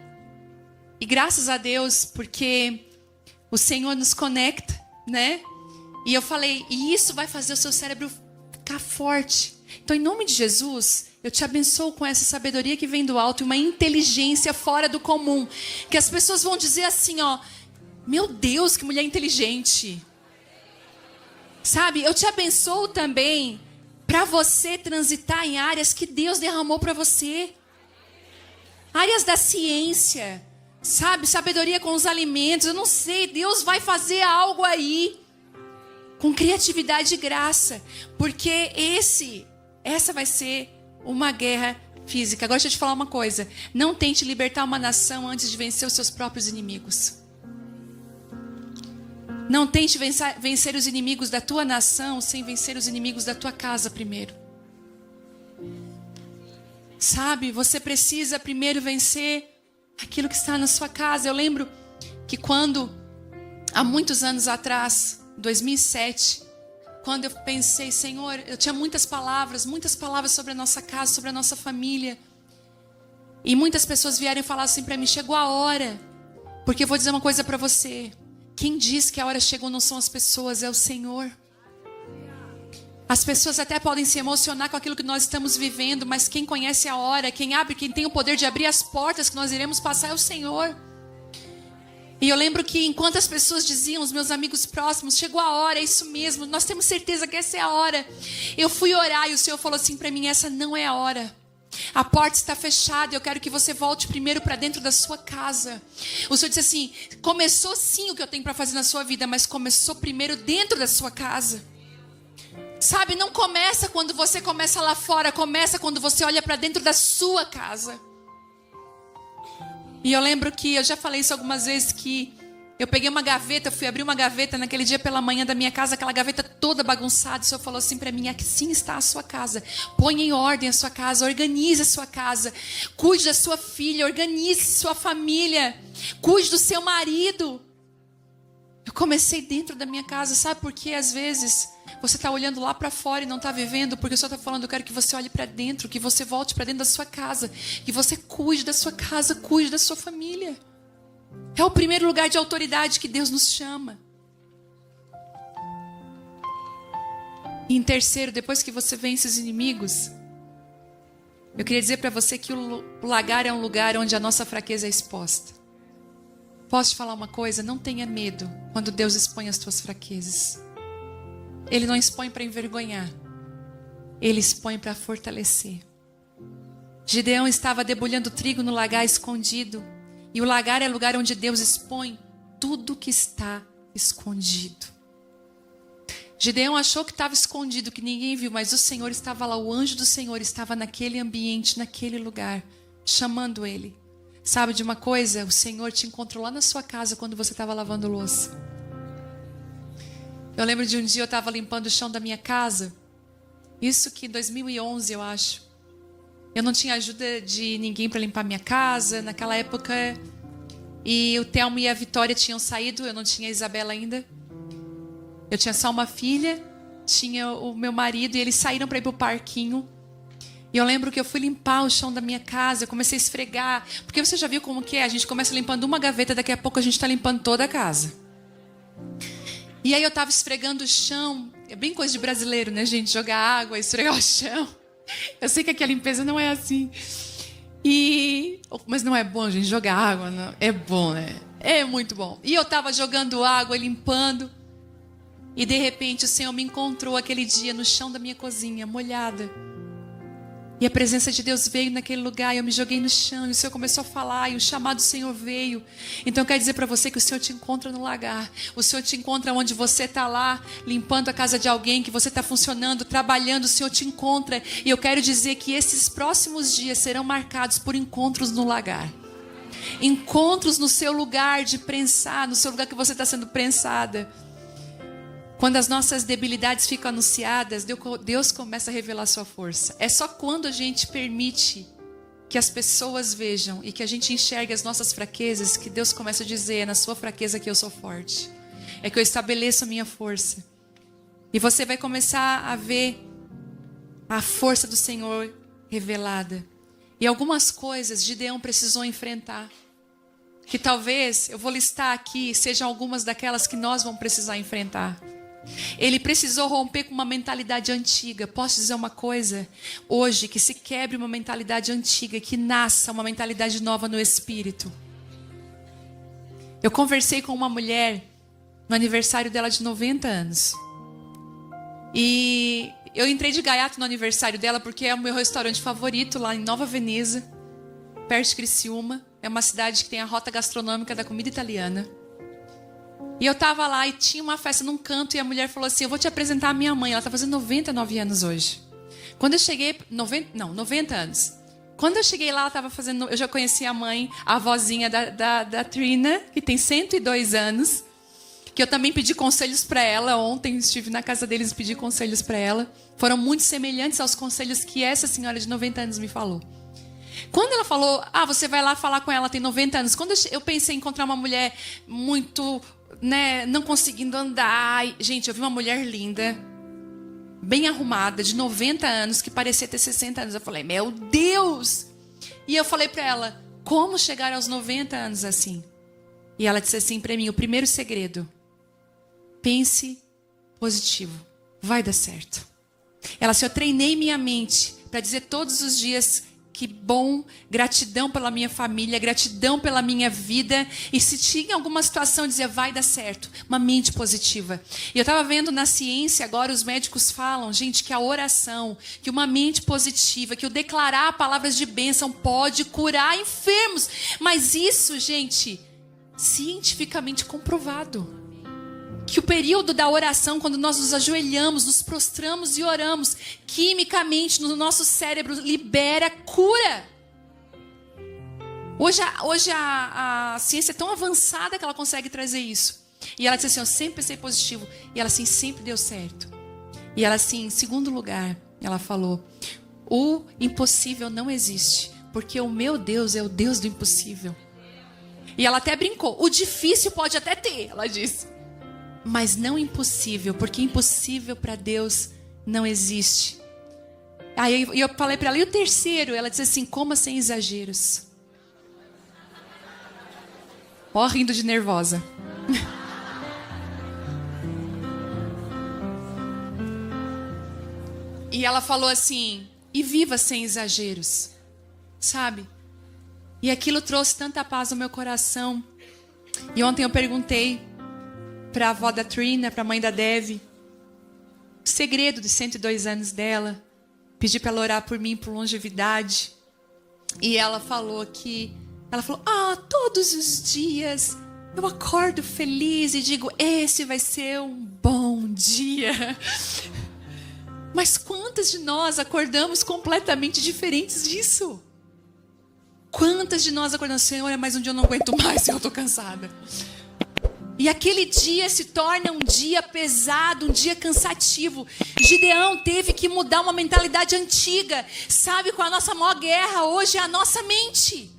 graças a Deus, porque o Senhor nos conecta, né? E eu falei, e isso vai fazer o seu cérebro ficar forte. Então, em nome de Jesus, eu te abençoo com essa sabedoria que vem do alto e uma inteligência fora do comum. Que as pessoas vão dizer assim, ó... Meu Deus, que mulher inteligente. Sabe, eu te abençoo também para você transitar em áreas que Deus derramou para você. Áreas da ciência, sabe, sabedoria com os alimentos. Eu não sei, Deus vai fazer algo aí com criatividade e graça, porque essa vai ser uma guerra física. Agora deixa eu te falar uma coisa. Não tente libertar uma nação antes de vencer os seus próprios inimigos. Não tente vencer os inimigos da tua nação sem vencer os inimigos da tua casa primeiro. Sabe, você precisa primeiro vencer aquilo que está na sua casa. Eu lembro que quando, há muitos anos atrás, 2007, quando eu pensei, Senhor, eu tinha muitas palavras sobre a nossa casa, sobre a nossa família. E muitas pessoas vieram falar assim para mim, chegou a hora. Porque eu vou dizer uma coisa para você. Quem diz que a hora chegou não são as pessoas, é o Senhor. As pessoas até podem se emocionar com aquilo que nós estamos vivendo, mas quem conhece a hora, quem tem o poder de abrir as portas que nós iremos passar é o Senhor. E eu lembro que enquanto as pessoas diziam, os meus amigos próximos, chegou a hora, é isso mesmo, nós temos certeza que essa é a hora. Eu fui orar e o Senhor falou assim para mim, essa não é a hora. A porta está fechada, eu quero que você volte primeiro para dentro da sua casa. O Senhor disse assim, começou sim o que eu tenho para fazer na sua vida, mas começou primeiro dentro da sua casa. Sabe, não começa quando você começa lá fora, começa quando você olha para dentro da sua casa. E eu lembro que, eu já falei isso algumas vezes, que eu peguei uma gaveta, fui abrir uma gaveta naquele dia pela manhã da minha casa, aquela gaveta toda bagunçada. O Senhor falou assim para mim, assim está a sua casa. Põe em ordem a sua casa, organize a sua casa. Cuide da sua filha, organize sua família. Cuide do seu marido. Eu comecei dentro da minha casa, sabe por quê? Às vezes você está olhando lá para fora e não está vivendo, porque o Senhor está falando, eu quero que você olhe para dentro, que você volte para dentro da sua casa, que você cuide da sua casa, cuide da sua família. É o primeiro lugar de autoridade que Deus nos chama. E em terceiro, depois que você vence os inimigos, eu queria dizer para você que o lagar é um lugar onde a nossa fraqueza é exposta. Posso te falar uma coisa? Não tenha medo quando Deus expõe as tuas fraquezas. Ele não expõe para envergonhar. Ele expõe para fortalecer. Gideão estava debulhando trigo no lagar escondido. E o lagar é o lugar onde Deus expõe tudo que está escondido. Gideão achou que estava escondido, que ninguém viu, mas o Senhor estava lá, o anjo do Senhor estava naquele ambiente, naquele lugar, chamando ele. Sabe de uma coisa? O Senhor te encontrou lá na sua casa quando você estava lavando louça. Eu lembro de um dia eu estava limpando o chão da minha casa. Isso que em 2011, eu acho. Eu não tinha ajuda de ninguém para limpar minha casa. Naquela época, e o Thelmo e a Vitória tinham saído. Eu não tinha a Isabela ainda. Eu tinha só uma filha. Tinha o meu marido e eles saíram para ir para o parquinho. E eu lembro que eu fui limpar o chão da minha casa. Eu comecei a esfregar. Porque você já viu como que é? A gente começa limpando uma gaveta. Daqui a pouco a gente está limpando toda a casa. E aí eu estava esfregando o chão. É bem coisa de brasileiro, né, gente? Jogar água, esfregar o chão. Eu sei que aqui a limpeza não é assim. Mas não é bom, gente, jogar água. Não. É bom, né? É muito bom. E eu estava jogando água, limpando. E de repente o Senhor me encontrou aquele dia no chão da minha cozinha, molhada. E a presença de Deus veio naquele lugar, e eu me joguei no chão, e o Senhor começou a falar, e o chamado do Senhor veio. Então eu quero dizer para você que o Senhor te encontra no lagar. O Senhor te encontra onde você está lá, limpando a casa de alguém, que você está funcionando, trabalhando, o Senhor te encontra. E eu quero dizer que esses próximos dias serão marcados por encontros no lagar. Encontros no seu lugar de prensar, no seu lugar que você está sendo prensada. Quando as nossas debilidades ficam anunciadas, Deus começa a revelar a sua força. É só quando a gente permite que as pessoas vejam e que a gente enxergue as nossas fraquezas que Deus começa a dizer: é na sua fraqueza que eu sou forte. É que eu estabeleço a minha força. E você vai começar a ver a força do Senhor revelada. E algumas coisas Gideão precisou enfrentar. Que talvez, eu vou listar aqui, sejam algumas daquelas que nós vamos precisar enfrentar. Ele precisou romper com uma mentalidade antiga. Posso dizer uma coisa? Hoje, que se quebre uma mentalidade antiga, que nasça uma mentalidade nova no espírito. Eu conversei com uma mulher no aniversário dela de 90 anos. E eu entrei de gaiato no aniversário dela porque é o meu restaurante favorito lá em Nova Veneza, perto de Criciúma. É uma cidade que tem a rota gastronômica da comida italiana. E eu tava lá e tinha uma festa num canto e a mulher falou assim: eu vou te apresentar a minha mãe. Ela tá fazendo 99 anos hoje. Quando eu cheguei... 90 anos. Quando eu cheguei lá, ela tava fazendo... Eu já conheci a mãe, a avózinha da Trina, que tem 102 anos. Que eu também pedi conselhos para ela. Ontem estive na casa deles e pedi conselhos para ela. Foram muito semelhantes aos conselhos que essa senhora de 90 anos me falou. Quando ela falou: você vai lá falar com ela, tem 90 anos. Quando eu pensei em encontrar uma mulher muito... não conseguindo andar. Gente, eu vi uma mulher linda, bem arrumada, de 90 anos, que parecia ter 60 anos. Eu falei: meu Deus! E eu falei para ela: como chegar aos 90 anos assim? E ela disse assim para mim: o primeiro segredo, pense positivo, vai dar certo. Ela disse: eu treinei minha mente para dizer todos os dias: que bom, gratidão pela minha família, gratidão pela minha vida. E se tinha alguma situação, dizia: vai dar certo. Uma mente positiva. E eu estava vendo na ciência agora, os médicos falam, gente, que a oração, que uma mente positiva, que o declarar palavras de bênção pode curar enfermos. Mas isso, gente, cientificamente comprovado. Que o período da oração, quando nós nos ajoelhamos, nos prostramos e oramos, quimicamente no nosso cérebro libera cura. Hoje a ciência é tão avançada que ela consegue trazer isso. E ela disse assim: eu sempre pensei positivo. E ela assim: sempre deu certo. E ela assim, em segundo lugar, ela falou: o impossível não existe, porque o meu Deus é o Deus do impossível. E ela até brincou: o difícil pode até ter, ela disse, mas não impossível, porque impossível para Deus não existe. Aí eu falei para ela: e o terceiro? Ela disse assim: coma sem exageros. Ó, rindo de nervosa. E ela falou assim: e viva sem exageros, sabe? E aquilo trouxe tanta paz no meu coração. E ontem eu perguntei para a avó da Trina, para a mãe da Dev, o segredo de 102 anos dela. Pedi para ela orar por mim, por longevidade. E ela falou todos os dias eu acordo feliz e digo: esse vai ser um bom dia. Mas quantas de nós acordamos completamente diferentes disso? Quantas de nós acordamos: Senhor, é mais um dia, eu não aguento mais, eu estou cansada. E aquele dia se torna um dia pesado, um dia cansativo. Gideão teve que mudar uma mentalidade antiga. Sabe qual é a nossa maior guerra hoje? É a nossa mente.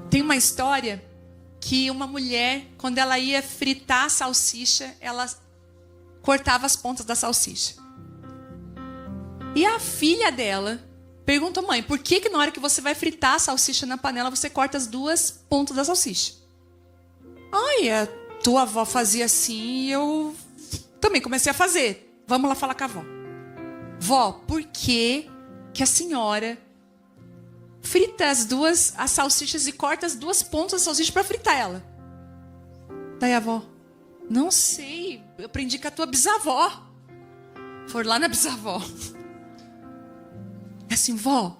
Tem uma história que uma mulher, quando ela ia fritar a salsicha, ela cortava as pontas da salsicha. E a filha dela perguntou: mãe, por que na hora que você vai fritar a salsicha na panela, você corta as duas pontas da salsicha? Ai, a tua avó fazia assim e eu também comecei a fazer. Vamos lá falar com a avó. Vó, por que a senhora frita as salsichas e corta as duas pontas da salsicha para fritar ela? Daí a avó: não sei, eu aprendi com a tua bisavó. For lá na bisavó. Assim, vó,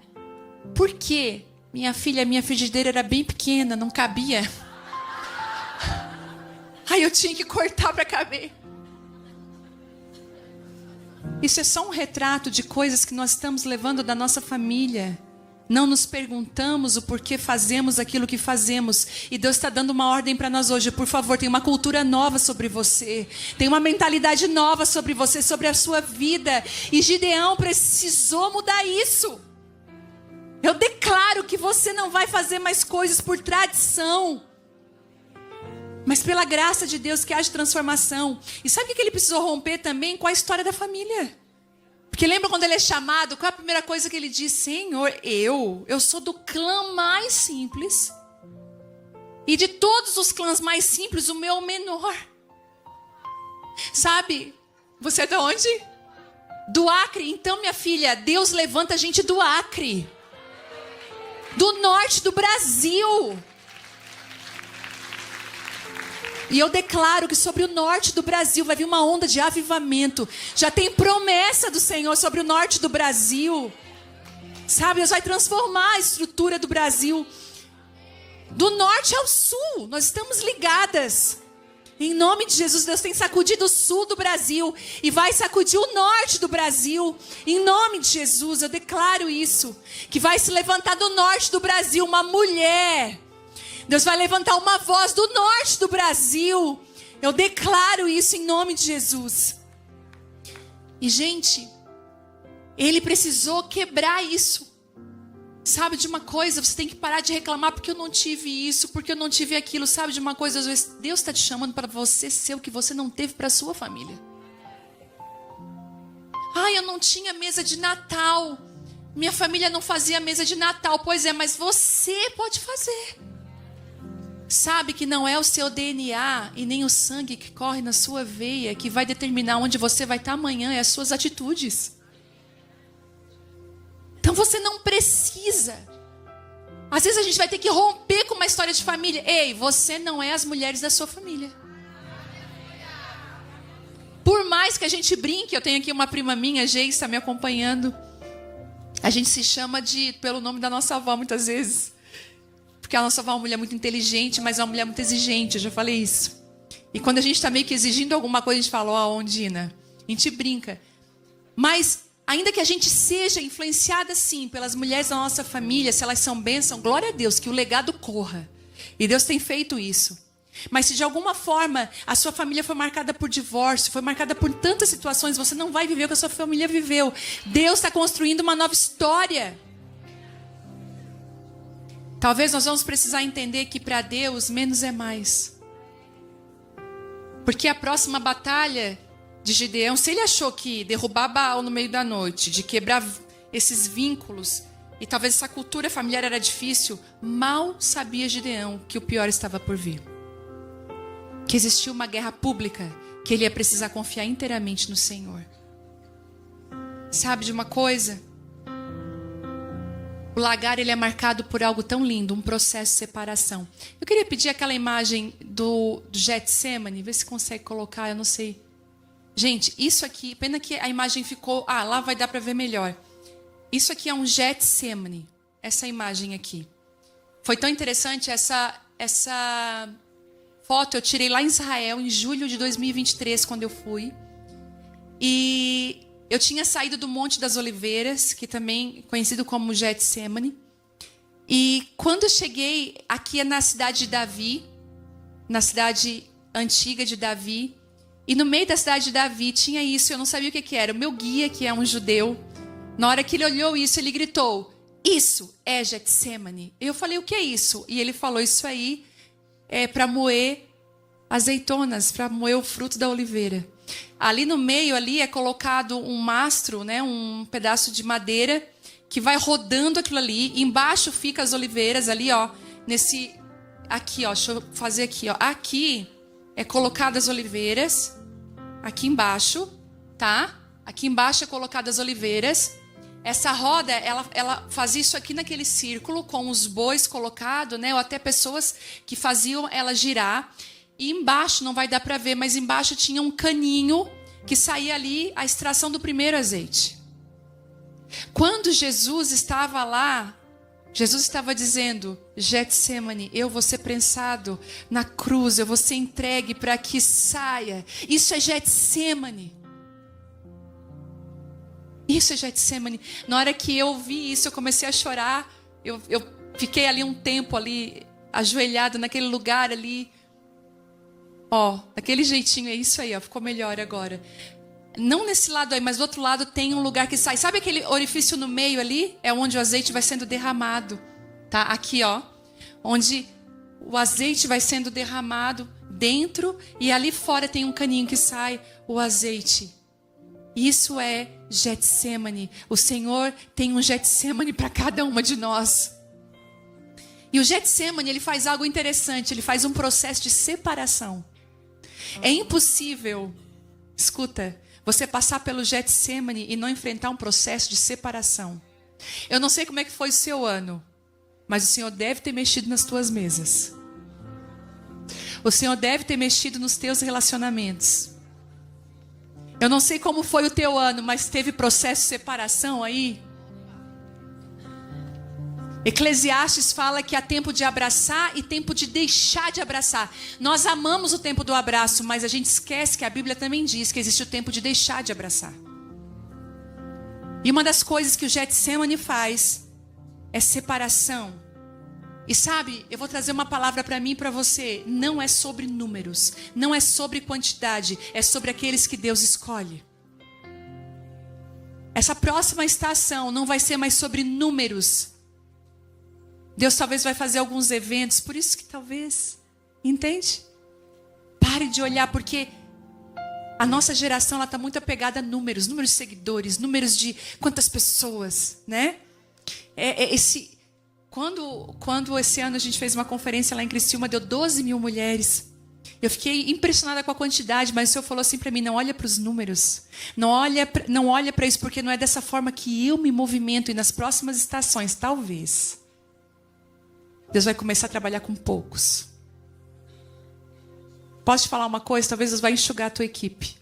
por que minha frigideira era bem pequena, não cabia? Aí eu tinha que cortar para caber. Isso é só um retrato de coisas que nós estamos levando da nossa família. Não nos perguntamos o porquê fazemos aquilo que fazemos. E Deus está dando uma ordem para nós hoje. Por favor, tem uma cultura nova sobre você. Tem uma mentalidade nova sobre você, sobre a sua vida. E Gideão precisou mudar isso. Eu declaro que você não vai fazer mais coisas por tradição, mas pela graça de Deus que haja transformação. E sabe o que ele precisou romper também? Com a história da família. Porque lembra quando ele é chamado, qual é a primeira coisa que ele diz? Senhor, eu sou do clã mais simples. E de todos os clãs mais simples, o meu é o menor. Sabe? Você é de onde? Do Acre. Então, minha filha, Deus levanta a gente do Acre. Do norte do Brasil. E eu declaro que sobre o norte do Brasil vai vir uma onda de avivamento. Já tem promessa do Senhor sobre o norte do Brasil. Sabe, Deus vai transformar a estrutura do Brasil. Do norte ao sul, nós estamos ligadas. Em nome de Jesus, Deus tem sacudido o sul do Brasil. E vai sacudir o norte do Brasil. Em nome de Jesus, eu declaro isso. Que vai se levantar do norte do Brasil uma mulher. Deus vai levantar uma voz do norte do Brasil. Eu declaro isso em nome de Jesus. E, gente, ele precisou quebrar isso. Sabe de uma coisa? Você tem que parar de reclamar porque eu não tive isso, porque eu não tive aquilo. Sabe de uma coisa? Às vezes Deus está te chamando para você ser o que você não teve para a sua família. Ai, eu não tinha mesa de Natal. Minha família não fazia mesa de Natal. Pois é, mas você pode fazer. Sabe que não é o seu DNA e nem o sangue que corre na sua veia que vai determinar onde você vai estar amanhã, é as suas atitudes. Então você não precisa. Às vezes a gente vai ter que romper com uma história de família. Ei, você não é as mulheres da sua família. Por mais que a gente brinque, eu tenho aqui uma prima minha, Geis, está me acompanhando. A gente se chama pelo nome da nossa avó muitas vezes. Porque a nossa avó é uma mulher muito inteligente, mas é uma mulher muito exigente, eu já falei isso. E quando a gente está meio que exigindo alguma coisa, a gente fala: ó, Ondina, a gente brinca. Mas, ainda que a gente seja influenciada, sim, pelas mulheres da nossa família, se elas são bênção, glória a Deus, que o legado corra. E Deus tem feito isso. Mas se de alguma forma a sua família foi marcada por divórcio, foi marcada por tantas situações, você não vai viver o que a sua família viveu. Deus está construindo uma nova história. Talvez nós vamos precisar entender que para Deus menos é mais. Porque a próxima batalha de Gideão, se ele achou que derrubar Baal no meio da noite, de quebrar esses vínculos, e talvez essa cultura familiar era difícil, mal sabia Gideão que o pior estava por vir. Que existia uma guerra pública, que ele ia precisar confiar inteiramente no Senhor. Sabe de uma coisa? O lagar, ele é marcado por algo tão lindo, um processo de separação. Eu queria pedir aquela imagem do Getsemane, vê se consegue colocar, eu não sei. Gente, isso aqui, pena que a imagem ficou... Ah, lá vai dar para ver melhor. Isso aqui é um Getsemane, essa imagem aqui. Foi tão interessante, essa foto eu tirei lá em Israel, em julho de 2023, quando eu fui. E... eu tinha saído do Monte das Oliveiras, que também é conhecido como Getsemane. E quando eu cheguei, aqui é na cidade de Davi, na cidade antiga de Davi, e no meio da cidade de Davi tinha isso, eu não sabia o que era. O meu guia, que é um judeu, na hora que ele olhou isso, ele gritou: isso é Getsêmani. Eu falei: o que é isso? E ele falou: isso aí é para moer azeitonas, para moer o fruto da oliveira. Ali no meio ali é colocado um mastro, né, um pedaço de madeira que vai rodando aquilo ali. Embaixo fica as oliveiras ali, ó, nesse aqui, ó, deixa eu fazer aqui, ó. Aqui é colocado as oliveiras, aqui embaixo, tá? Aqui embaixo é colocado as oliveiras. Essa roda, ela fazia isso aqui naquele círculo com os bois colocados, né, ou até pessoas que faziam ela girar. E embaixo, não vai dar para ver, mas embaixo tinha um caninho que saía ali a extração do primeiro azeite. Quando Jesus estava lá, Jesus estava dizendo: Getsêmani, eu vou ser prensado na cruz, eu vou ser entregue para que saia. Isso é Getsêmani. Isso é Getsêmani. Na hora que eu vi isso, eu comecei a chorar. Eu fiquei ali um tempo ali, ajoelhado naquele lugar ali. Ó, daquele jeitinho, é isso aí, ó, ficou melhor agora. Não nesse lado aí, mas do outro lado tem um lugar que sai. Sabe aquele orifício no meio ali? É onde o azeite vai sendo derramado, tá? Aqui, ó, onde o azeite vai sendo derramado dentro e ali fora tem um caninho que sai o azeite. Isso é Getsêmani. O Senhor tem um Getsêmani para cada uma de nós. E o Getsêmani, ele faz algo interessante, ele faz um processo de separação. É impossível, escuta, você passar pelo Getsêmani e não enfrentar um processo de separação. Eu não sei como é que foi o seu ano, mas o Senhor deve ter mexido nas tuas mesas. O Senhor deve ter mexido nos teus relacionamentos. Eu não sei como foi o teu ano, mas teve processo de separação aí? Eclesiastes fala que há tempo de abraçar e tempo de deixar de abraçar. Nós amamos o tempo do abraço, mas a gente esquece que a Bíblia também diz que existe o tempo de deixar de abraçar. E uma das coisas que o Getsêmani faz é separação. E sabe, eu vou trazer uma palavra para mim e para você. Não é sobre números, não é sobre quantidade, é sobre aqueles que Deus escolhe. Essa próxima estação não vai ser mais sobre números. Deus talvez vai fazer alguns eventos, por isso que talvez, entende? Pare de olhar, porque a nossa geração está muito apegada a números de seguidores, números de quantas pessoas, né? Quando esse ano a gente fez uma conferência lá em Criciúma, deu 12 mil mulheres. Eu fiquei impressionada com a quantidade, mas o Senhor falou assim para mim: não olha para os números, não olha para isso, porque não é dessa forma que eu me movimento. E nas próximas estações, talvez, Deus vai começar a trabalhar com poucos. Posso te falar uma coisa? Talvez Deus vai enxugar a tua equipe.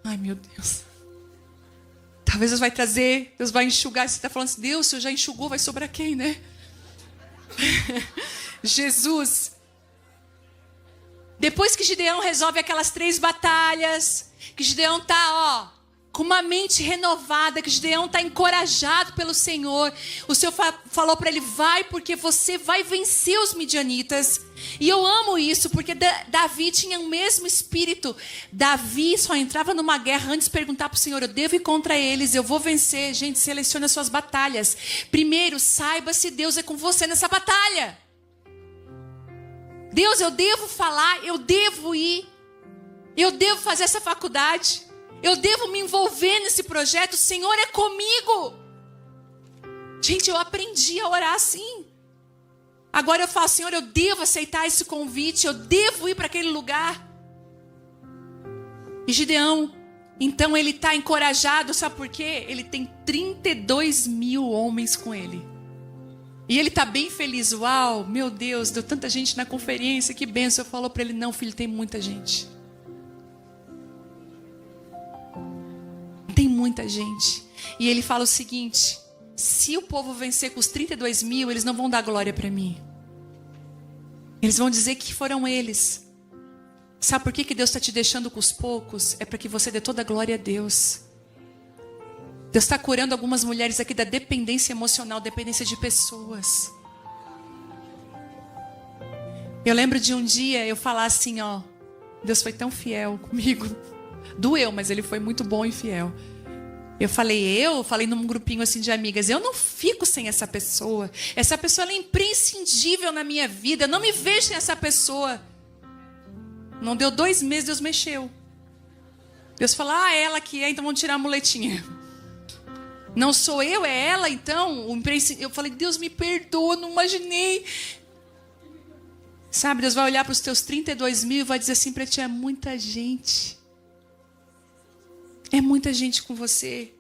Ai, meu Deus. Talvez Deus vai enxugar. Você está falando assim: Deus, se eu já enxugou, vai sobrar quem, né? Jesus. Depois que Gideão resolve aquelas 3 batalhas, que Gideão está, com uma mente renovada, que Gideão está encorajado pelo Senhor. O Senhor falou para ele: vai, porque você vai vencer os midianitas. E eu amo isso, porque Davi tinha o mesmo espírito. Davi só entrava numa guerra antes de perguntar para o Senhor: eu devo ir contra eles, eu vou vencer. Gente, selecione as suas batalhas. Primeiro, saiba se Deus é com você nessa batalha. Deus, eu devo falar, eu devo ir, eu devo fazer essa faculdade, eu devo me envolver nesse projeto, o Senhor é comigo. Gente, eu aprendi a orar assim. Agora eu falo: Senhor, eu devo aceitar esse convite, eu devo ir para aquele lugar. E Gideão, então ele está encorajado, sabe por quê? Ele tem 32 mil homens com ele. E ele está bem feliz. Uau, meu Deus, deu tanta gente na conferência, que bênção. Eu falo para ele: não, filho, tem muita gente. Tem muita gente. E ele fala o seguinte: se o povo vencer com os 32 mil, eles não vão dar glória para mim. Eles vão dizer que foram eles. Sabe por que Deus está te deixando com os poucos? É para que você dê toda a glória a Deus. Deus está curando algumas mulheres aqui da dependência emocional, dependência de pessoas. Eu lembro de um dia eu falar assim, ó, Deus foi tão fiel comigo. Doeu, mas ele foi muito bom e fiel. Eu falei num grupinho assim de amigas, eu não fico sem essa pessoa. Essa pessoa ela é imprescindível na minha vida. Eu não me vejo sem essa pessoa. Não deu 2 meses, Deus mexeu. Deus falou, ela que é, então vamos tirar a muletinha. Não sou eu, é ela, então. Eu falei, Deus me perdoa, não imaginei. Sabe, Deus vai olhar para os teus 32 mil e vai dizer assim para ti, é muita gente. É muita gente com você.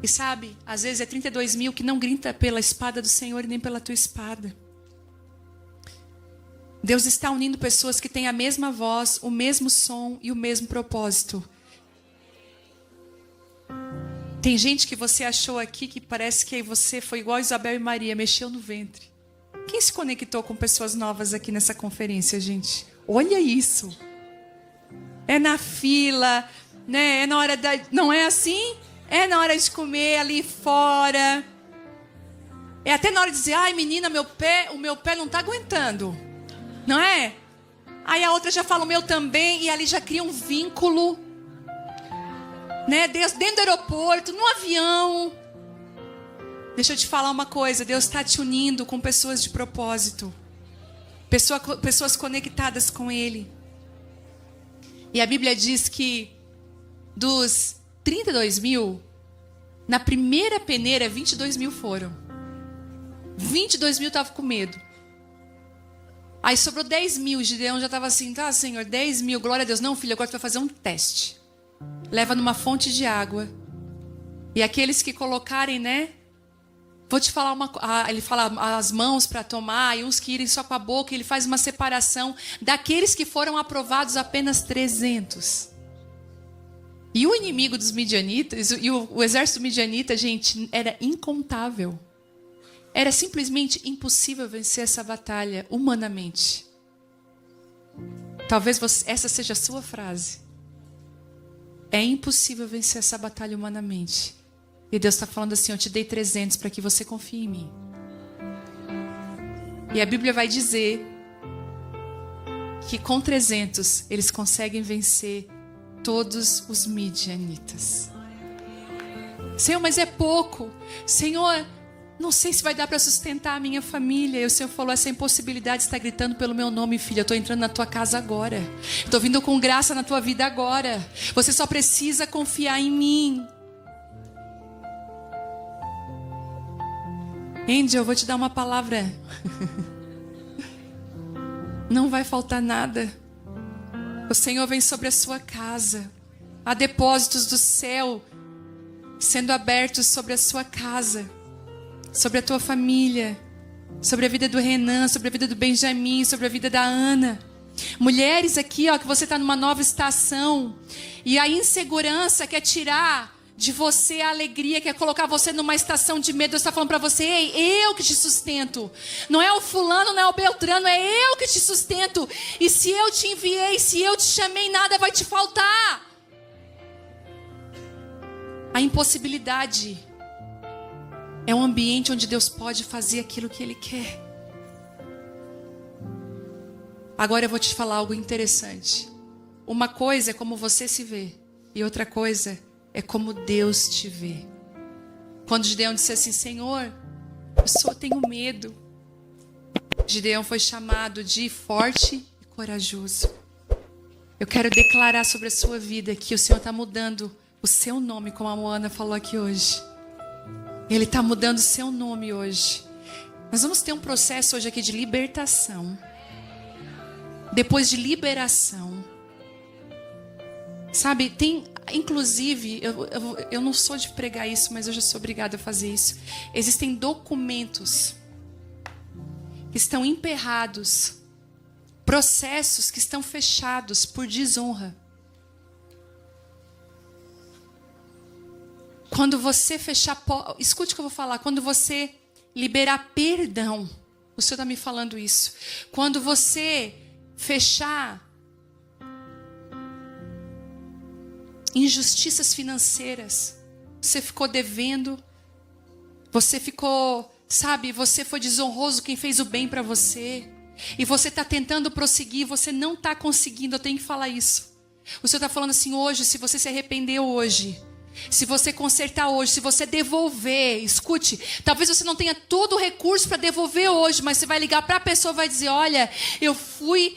E sabe, às vezes é 32 mil que não grita pela espada do Senhor e nem pela tua espada. Deus está unindo pessoas que têm a mesma voz, o mesmo som e o mesmo propósito. Tem gente que você achou aqui que parece que você foi igual Isabel e Maria, mexeu no ventre. Quem se conectou com pessoas novas aqui nessa conferência, gente? Olha isso. É na fila, né? É na hora da... Não é assim? É na hora de comer ali fora. É até na hora de dizer, ai menina, o meu pé não está aguentando. Não é? Aí a outra já fala o meu também, e ali já cria um vínculo. Né? Deus, dentro do aeroporto, no avião. Deixa eu te falar uma coisa, Deus está te unindo com pessoas de propósito. Pessoas conectadas com Ele. E a Bíblia diz que dos 32 mil, na primeira peneira, 22 mil foram. 22 mil estavam com medo. Aí sobrou 10 mil, Gideão já estava assim, tá Senhor, 10 mil, glória a Deus. Não filho, agora tu vai fazer um teste. Leva numa fonte de água. E aqueles que colocarem, né? Vou te falar uma coisa. Ele fala as mãos para tomar, e uns que irem só com a boca. Ele faz uma separação daqueles que foram aprovados, apenas 300. E o inimigo dos midianitas, e o exército midianita, gente, era incontável. Era simplesmente impossível vencer essa batalha humanamente. Talvez essa seja a sua frase. É impossível vencer essa batalha humanamente. E Deus está falando assim, eu te dei 300 para que você confie em mim. E a Bíblia vai dizer que com 300 eles conseguem vencer todos os midianitas. Senhor, mas é pouco. Senhor, não sei se vai dar para sustentar a minha família. E o Senhor falou, essa impossibilidade está gritando pelo meu nome, filha. Eu estou entrando na tua casa agora. Estou vindo com graça na tua vida agora. Você só precisa confiar em mim. Angel, eu vou te dar uma palavra. Não vai faltar nada. O Senhor vem sobre a sua casa. Há depósitos do céu sendo abertos sobre a sua casa, sobre a tua família, sobre a vida do Renan, sobre a vida do Benjamin, sobre a vida da Ana. Mulheres aqui, ó, que você está numa nova estação e a insegurança quer tirar de você a alegria, quer colocar você numa estação de medo. Deus está falando para você, ei, eu que te sustento. Não é o fulano, não é o Beltrano, é eu que te sustento. E se eu te enviei, se eu te chamei, nada vai te faltar. A impossibilidade é um ambiente onde Deus pode fazer aquilo que Ele quer. Agora eu vou te falar algo interessante. Uma coisa é como você se vê, e outra coisa é como Deus te vê. Quando Gideão disse assim, Senhor, eu só tenho medo. Gideão foi chamado de forte e corajoso. Eu quero declarar sobre a sua vida que o Senhor está mudando o seu nome, como a Moana falou aqui hoje. Ele está mudando o seu nome hoje. Nós vamos ter um processo hoje aqui de libertação. Depois de liberação. Sabe, tem... Inclusive, eu não sou de pregar isso, mas eu já sou obrigada a fazer isso. Existem documentos que estão emperrados, processos que estão fechados por desonra. Quando você fechar, escute o que eu vou falar, quando você liberar perdão, o Senhor está me falando isso. Quando você fechar injustiças financeiras, você ficou devendo, você ficou Sabe, você foi desonroso quem fez o bem para você. E você está tentando prosseguir, você não está conseguindo. Eu tenho que falar isso. O Senhor está falando assim, hoje, se você se arrepender hoje, se você consertar hoje, se você devolver, escute, talvez você não tenha todo o recurso para devolver hoje, mas você vai ligar para a pessoa e vai dizer, olha, eu fui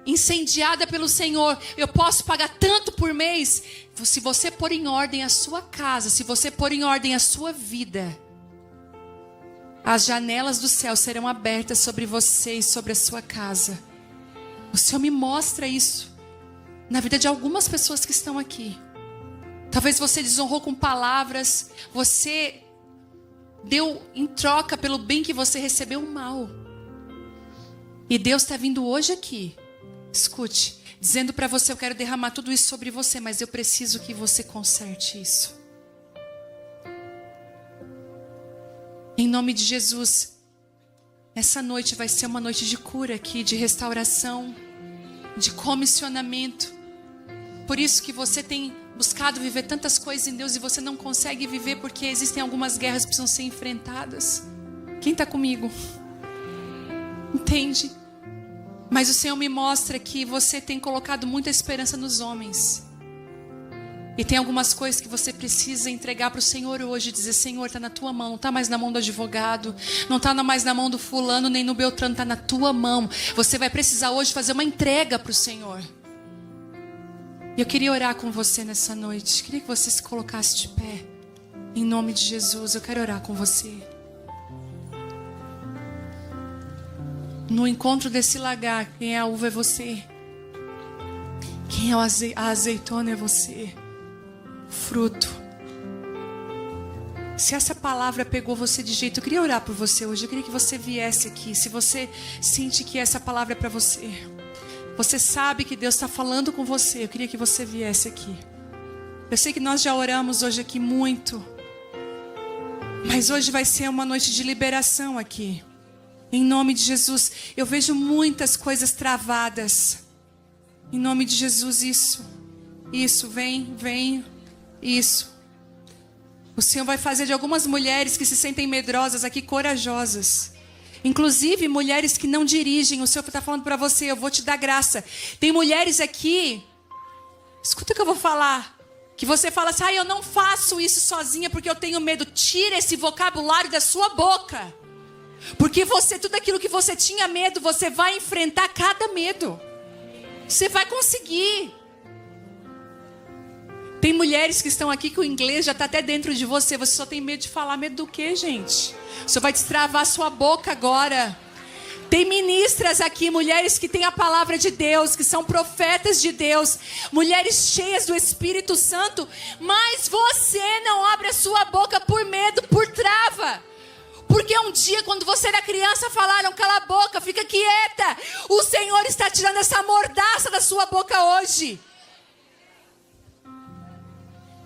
incendiada pelo Senhor, eu posso pagar tanto por mês. Se você pôr em ordem a sua casa, se você pôr em ordem a sua vida, as janelas do céu serão abertas sobre você e sobre a sua casa. O Senhor me mostra isso na vida de algumas pessoas que estão aqui. Talvez você desonrou com palavras, você deu em troca pelo bem que você recebeu o mal. E Deus está vindo hoje aqui, escute, dizendo para você, eu quero derramar tudo isso sobre você, mas eu preciso que você conserte isso. Em nome de Jesus, essa noite vai ser uma noite de cura aqui, de restauração, de comissionamento. Por isso que você tem buscado viver tantas coisas em Deus e você não consegue viver porque existem algumas guerras que precisam ser enfrentadas. Quem está comigo? Entende? Mas o Senhor me mostra que você tem colocado muita esperança nos homens. E tem algumas coisas que você precisa entregar para o Senhor hoje. Dizer, Senhor, está na tua mão. Não está mais na mão do advogado. Não está mais na mão do fulano, nem no Beltrano. Está na tua mão. Você vai precisar hoje fazer uma entrega para o Senhor. E eu queria orar com você nessa noite. Queria que você se colocasse de pé. Em nome de Jesus, eu quero orar com você. No encontro desse lagar, quem é a uva é você. Quem é a azeitona é você. Fruto. Se essa palavra pegou você de jeito, eu queria orar por você hoje. Eu queria que você viesse aqui. Se você sente que essa palavra é para você, você sabe que Deus está falando com você, eu queria que você viesse aqui. Eu sei que nós já oramos hoje aqui muito, mas hoje vai ser uma noite de liberação aqui. Em nome de Jesus, eu vejo muitas coisas travadas. Em nome de Jesus, isso, vem, isso. O Senhor vai fazer de algumas mulheres que se sentem medrosas aqui, corajosas. Inclusive mulheres que não dirigem. O Senhor está falando para você, eu vou te dar graça. Tem mulheres aqui, escuta o que eu vou falar, que você fala assim, eu não faço isso sozinha porque eu tenho medo. Tira esse vocabulário da sua boca. Porque você, tudo aquilo que você tinha medo, você vai enfrentar cada medo. Você vai conseguir. Tem mulheres que estão aqui que o inglês já está até dentro de você. Você só tem medo de falar. Medo do quê, gente? O Senhor vai destravar sua boca agora. Tem ministras aqui, mulheres que têm a palavra de Deus, que são profetas de Deus, mulheres cheias do Espírito Santo, mas você não abre a sua boca por medo, por trava. Porque um dia, quando você era criança, falaram, cala a boca, fica quieta. O Senhor está tirando essa mordaça da sua boca hoje.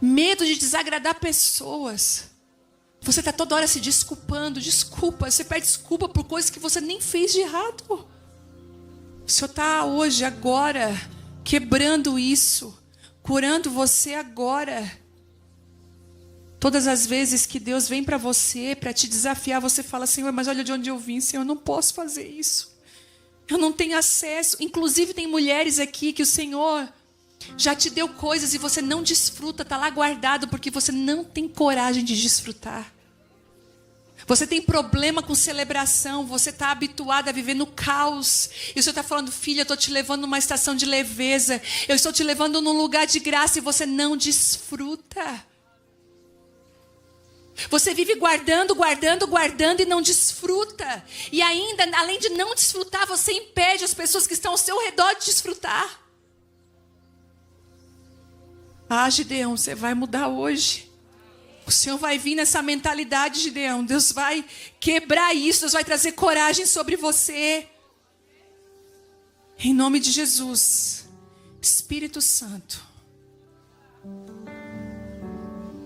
Medo de desagradar pessoas. Você está toda hora se desculpando, desculpa. Você pede desculpa por coisas que você nem fez de errado. O Senhor está hoje, agora, quebrando isso, curando você agora. Todas as vezes que Deus vem para você, para te desafiar, você fala, Senhor, mas olha de onde eu vim, Senhor, eu não posso fazer isso. Eu não tenho acesso. Inclusive tem mulheres aqui que o Senhor já te deu coisas e você não desfruta, está lá guardado porque você não tem coragem de desfrutar. Você tem problema com celebração, você está habituado a viver no caos. E o Senhor está falando, filha, eu estou te levando numa estação de leveza. Eu estou te levando num lugar de graça e você não desfruta. Você vive guardando e não desfruta. E ainda, além de não desfrutar, você impede as pessoas que estão ao seu redor de desfrutar. Ah, Gideão, você vai mudar hoje. O Senhor vai vir nessa mentalidade, Gideão. Deus vai quebrar isso. Deus vai trazer coragem sobre você. Em nome de Jesus. Espírito Santo.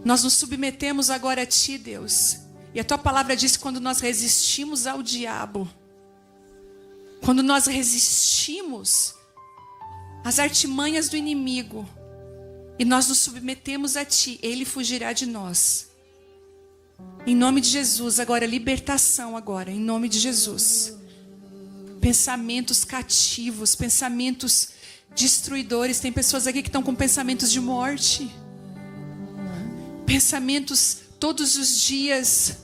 Nós nos submetemos agora a Ti, Deus. E a Tua palavra diz que quando nós resistimos ao diabo, quando nós resistimos às artimanhas do inimigo, e nós nos submetemos a Ti, Ele fugirá de nós. Em nome de Jesus, agora libertação agora, em nome de Jesus. Pensamentos cativos, pensamentos destruidores. Tem pessoas aqui que estão com pensamentos de morte. Pensamentos todos os dias.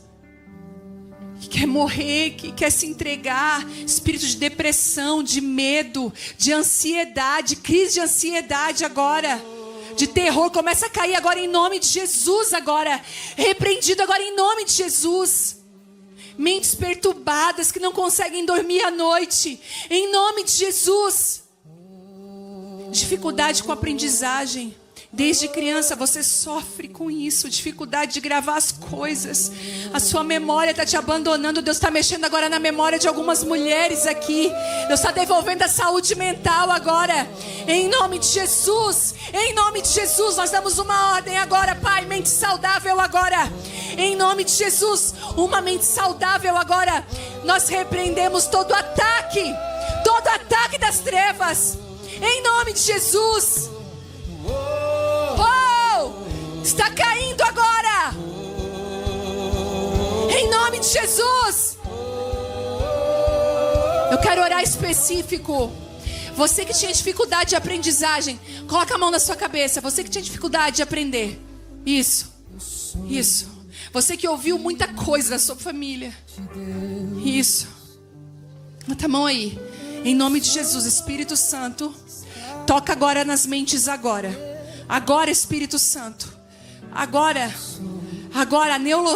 Que quer morrer, que quer se entregar. Espírito de depressão, de medo, de ansiedade, crise de ansiedade agora. De terror, começa a cair agora em nome de Jesus agora. Repreendido agora em nome de Jesus. Mentes perturbadas que não conseguem dormir à noite. Em nome de Jesus. Dificuldade com a aprendizagem. Desde criança você sofre com isso. Dificuldade de gravar as coisas. A sua memória está te abandonando. Deus está mexendo agora na memória de algumas mulheres aqui. Deus está devolvendo a saúde mental agora. Em nome de Jesus. Em nome de Jesus. Nós damos uma ordem agora, Pai. Mente saudável agora. Em nome de Jesus. Uma mente saudável agora. Nós repreendemos todo ataque. Todo ataque das trevas. Em nome de Jesus. Está caindo agora. Em nome de Jesus. Eu quero orar específico. Você que tinha dificuldade de aprendizagem, coloca a mão na sua cabeça. Você que tinha dificuldade de aprender. Isso. Você que ouviu muita coisa da sua família. Isso. Bota a mão aí. Em nome de Jesus, Espírito Santo. Toca agora nas mentes agora. Agora, Espírito Santo. Agora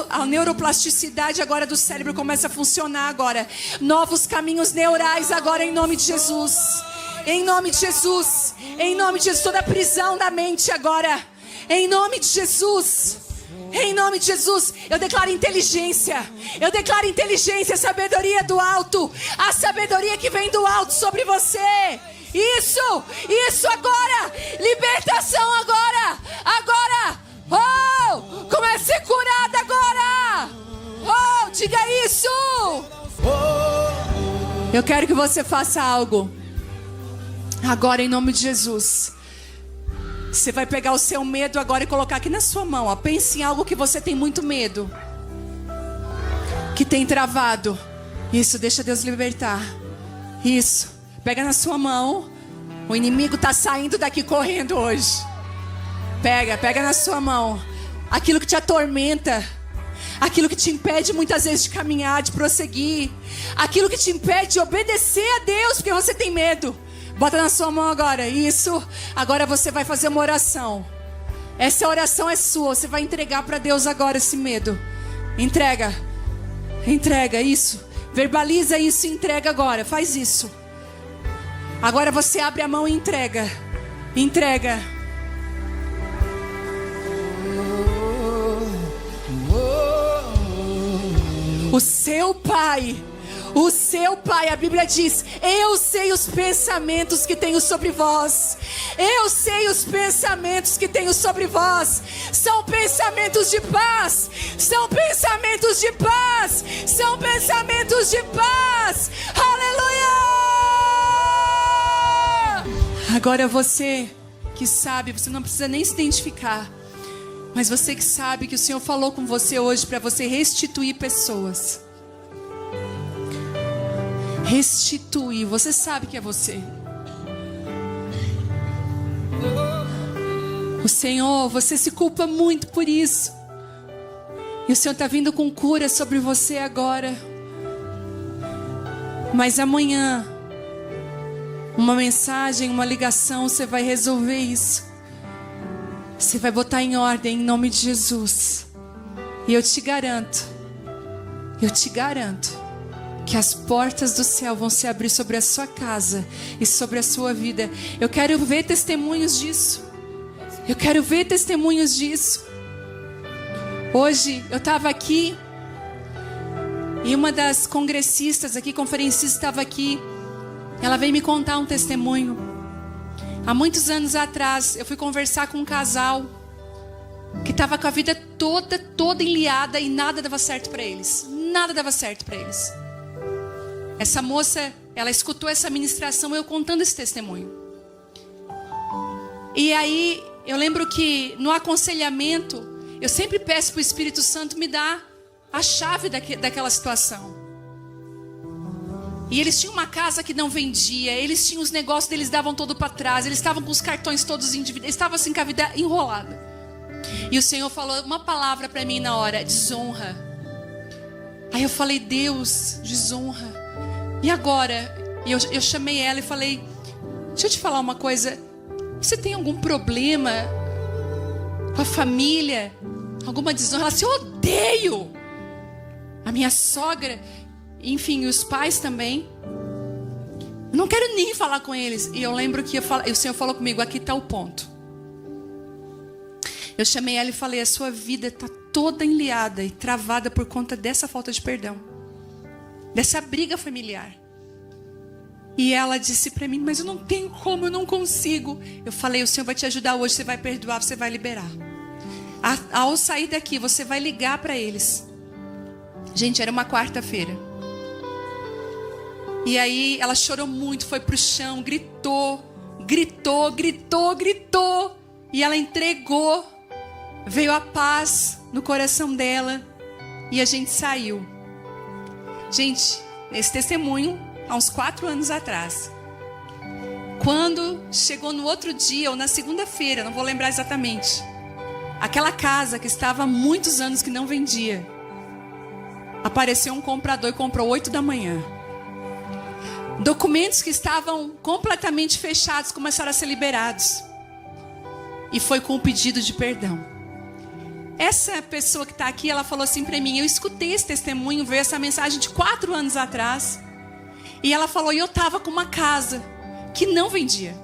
a neuroplasticidade agora do cérebro começa a funcionar agora. Novos caminhos neurais agora em nome de Jesus. Em nome de Jesus. Em nome de Jesus. Toda prisão da mente agora. Em nome de Jesus. Em nome de Jesus. Eu declaro inteligência. Eu declaro inteligência, sabedoria do alto. A sabedoria que vem do alto sobre você. Isso agora. Libertação agora. Agora. Oh, comece a ser curada agora. Oh, diga isso. Eu quero que você faça algo agora em nome de Jesus. Você vai pegar o seu medo agora e colocar aqui na sua mão, ó. Pense em algo que você tem muito medo, que tem travado. Isso, deixa Deus libertar. Isso, pega na sua mão. O inimigo está saindo daqui correndo hoje. Pega na sua mão. Aquilo que te atormenta. Aquilo que te impede muitas vezes de caminhar, de prosseguir. Aquilo que te impede de obedecer a Deus, porque você tem medo. Bota na sua mão agora. Isso. Agora você vai fazer uma oração. Essa oração é sua. Você vai entregar para Deus agora esse medo. Entrega. Entrega isso. Verbaliza isso e entrega agora. Faz isso. Agora você abre a mão e entrega. Entrega. O seu Pai, a Bíblia diz: eu sei os pensamentos que tenho sobre vós. Eu sei os pensamentos que tenho sobre vós. São pensamentos de paz. São pensamentos de paz. São pensamentos de paz. Aleluia! Agora você que sabe, você não precisa nem se identificar. Mas você que sabe que o Senhor falou com você hoje para você restituir pessoas. Restituir, você sabe que é você. O Senhor, você se culpa muito por isso. E o Senhor está vindo com cura sobre você agora. Mas amanhã, uma mensagem, uma ligação, você vai resolver isso. Você vai botar em ordem em nome de Jesus. E eu te garanto que as portas do céu vão se abrir sobre a sua casa e sobre a sua vida. Eu quero ver testemunhos disso. Eu quero ver testemunhos disso. Hoje eu estava aqui e uma das congressistas aqui, conferencistas, estava aqui. Ela veio me contar um testemunho. Há muitos anos atrás, eu fui conversar com um casal que estava com a vida toda enliada e nada dava certo para eles. Nada dava certo para eles. Essa moça, ela escutou essa ministração, eu contando esse testemunho. E aí, eu lembro que no aconselhamento, eu sempre peço para o Espírito Santo me dar a chave daquela situação. E eles tinham uma casa que não vendia, eles tinham os negócios deles, davam todo para trás, eles estavam com os cartões todos endividados, estavam assim com a vida enrolada. E o Senhor falou uma palavra para mim na hora: desonra. Aí eu falei: Deus, desonra. E agora? E eu chamei ela e falei: deixa eu te falar uma coisa, você tem algum problema com a família? Alguma desonra? Ela disse: eu odeio a minha sogra, enfim, os pais também. Eu não quero nem falar com eles. E eu lembro que o Senhor falou comigo: aqui está o ponto. Eu chamei ela e falei: a sua vida está toda enliada e travada por conta dessa falta de perdão, dessa briga familiar. E ela disse para mim: mas eu não tenho como, eu não consigo. Eu falei: o Senhor vai te ajudar hoje, você vai perdoar, você vai liberar. Ao sair daqui, você vai ligar para eles. Gente, era uma quarta-feira. E aí ela chorou muito, foi pro chão, gritou. E ela entregou. Veio a paz no coração dela. E a gente saiu. Gente, esse testemunho há uns 4 anos atrás. Quando chegou no outro dia, ou na segunda-feira, não vou lembrar exatamente, aquela casa que estava há muitos anos que não vendia, apareceu um comprador e comprou 8 da manhã. Documentos que estavam completamente fechados começaram a ser liberados. E foi com o pedido de perdão. Essa pessoa que está aqui, ela falou assim para mim: eu escutei esse testemunho, veio essa mensagem de 4 anos atrás. E ela falou: e eu estava com uma casa que não vendia.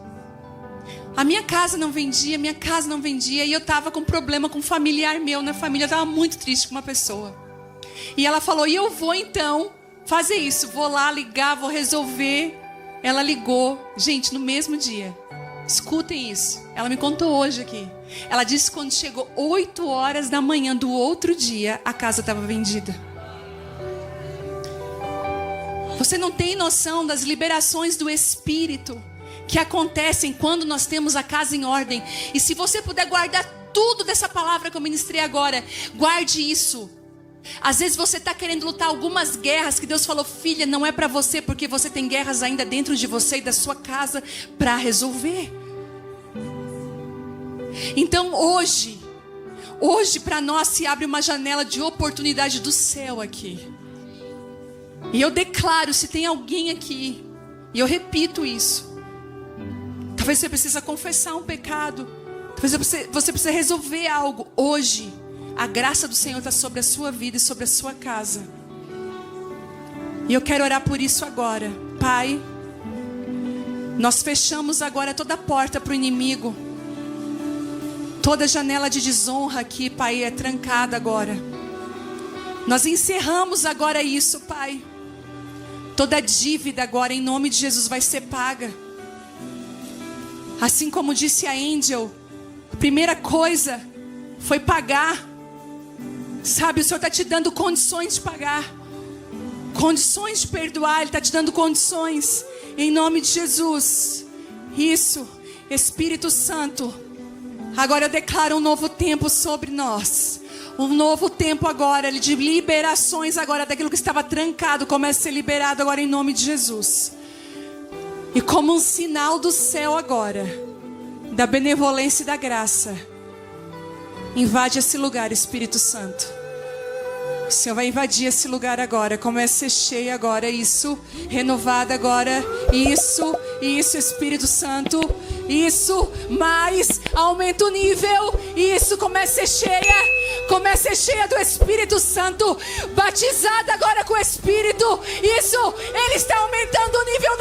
A minha casa não vendia, e eu estava com problema com um familiar meu na família. Eu estava muito triste com uma pessoa. E ela falou: e eu vou então fazer isso, vou lá ligar, vou resolver. Ela ligou, gente, no mesmo dia. Escutem isso, ela me contou hoje aqui. Ela disse que quando chegou 8 horas da manhã do outro dia, a casa estava vendida. Você não tem noção das liberações do Espírito que acontecem quando nós temos a casa em ordem. E se você puder guardar tudo dessa palavra que eu ministrei agora, guarde isso. Às vezes você está querendo lutar algumas guerras que Deus falou: filha, não é para você, porque você tem guerras ainda dentro de você e da sua casa para resolver. Então hoje para nós se abre uma janela de oportunidade do céu aqui. E eu declaro, se tem alguém aqui, e eu repito isso, talvez você precisa confessar um pecado, talvez você precisa resolver algo. Hoje a graça do Senhor está sobre a sua vida e sobre a sua casa. E eu quero orar por isso agora. Pai, nós fechamos agora toda a porta para o inimigo. Toda janela de desonra aqui, Pai, é trancada agora. Nós encerramos agora isso, Pai. Toda dívida agora, em nome de Jesus, vai ser paga. Assim como disse a Angel, a primeira coisa foi pagar. Sabe, o Senhor está te dando condições de pagar, condições de perdoar. Ele está te dando condições, em nome de Jesus. Isso, Espírito Santo, agora eu declaro um novo tempo sobre nós. Um novo tempo agora, de liberações agora, daquilo que estava trancado, começa a ser liberado agora em nome de Jesus. E como um sinal do céu agora, da benevolência e da graça, invade esse lugar, Espírito Santo. O Senhor vai invadir esse lugar agora. Começa a ser cheia agora. Isso, renovada agora. Isso, Espírito Santo. Isso, mais, aumenta o nível. Isso, começa a ser cheia. Começa a ser cheia do Espírito Santo. Batizada agora com o Espírito. Isso, Ele está aumentando o nível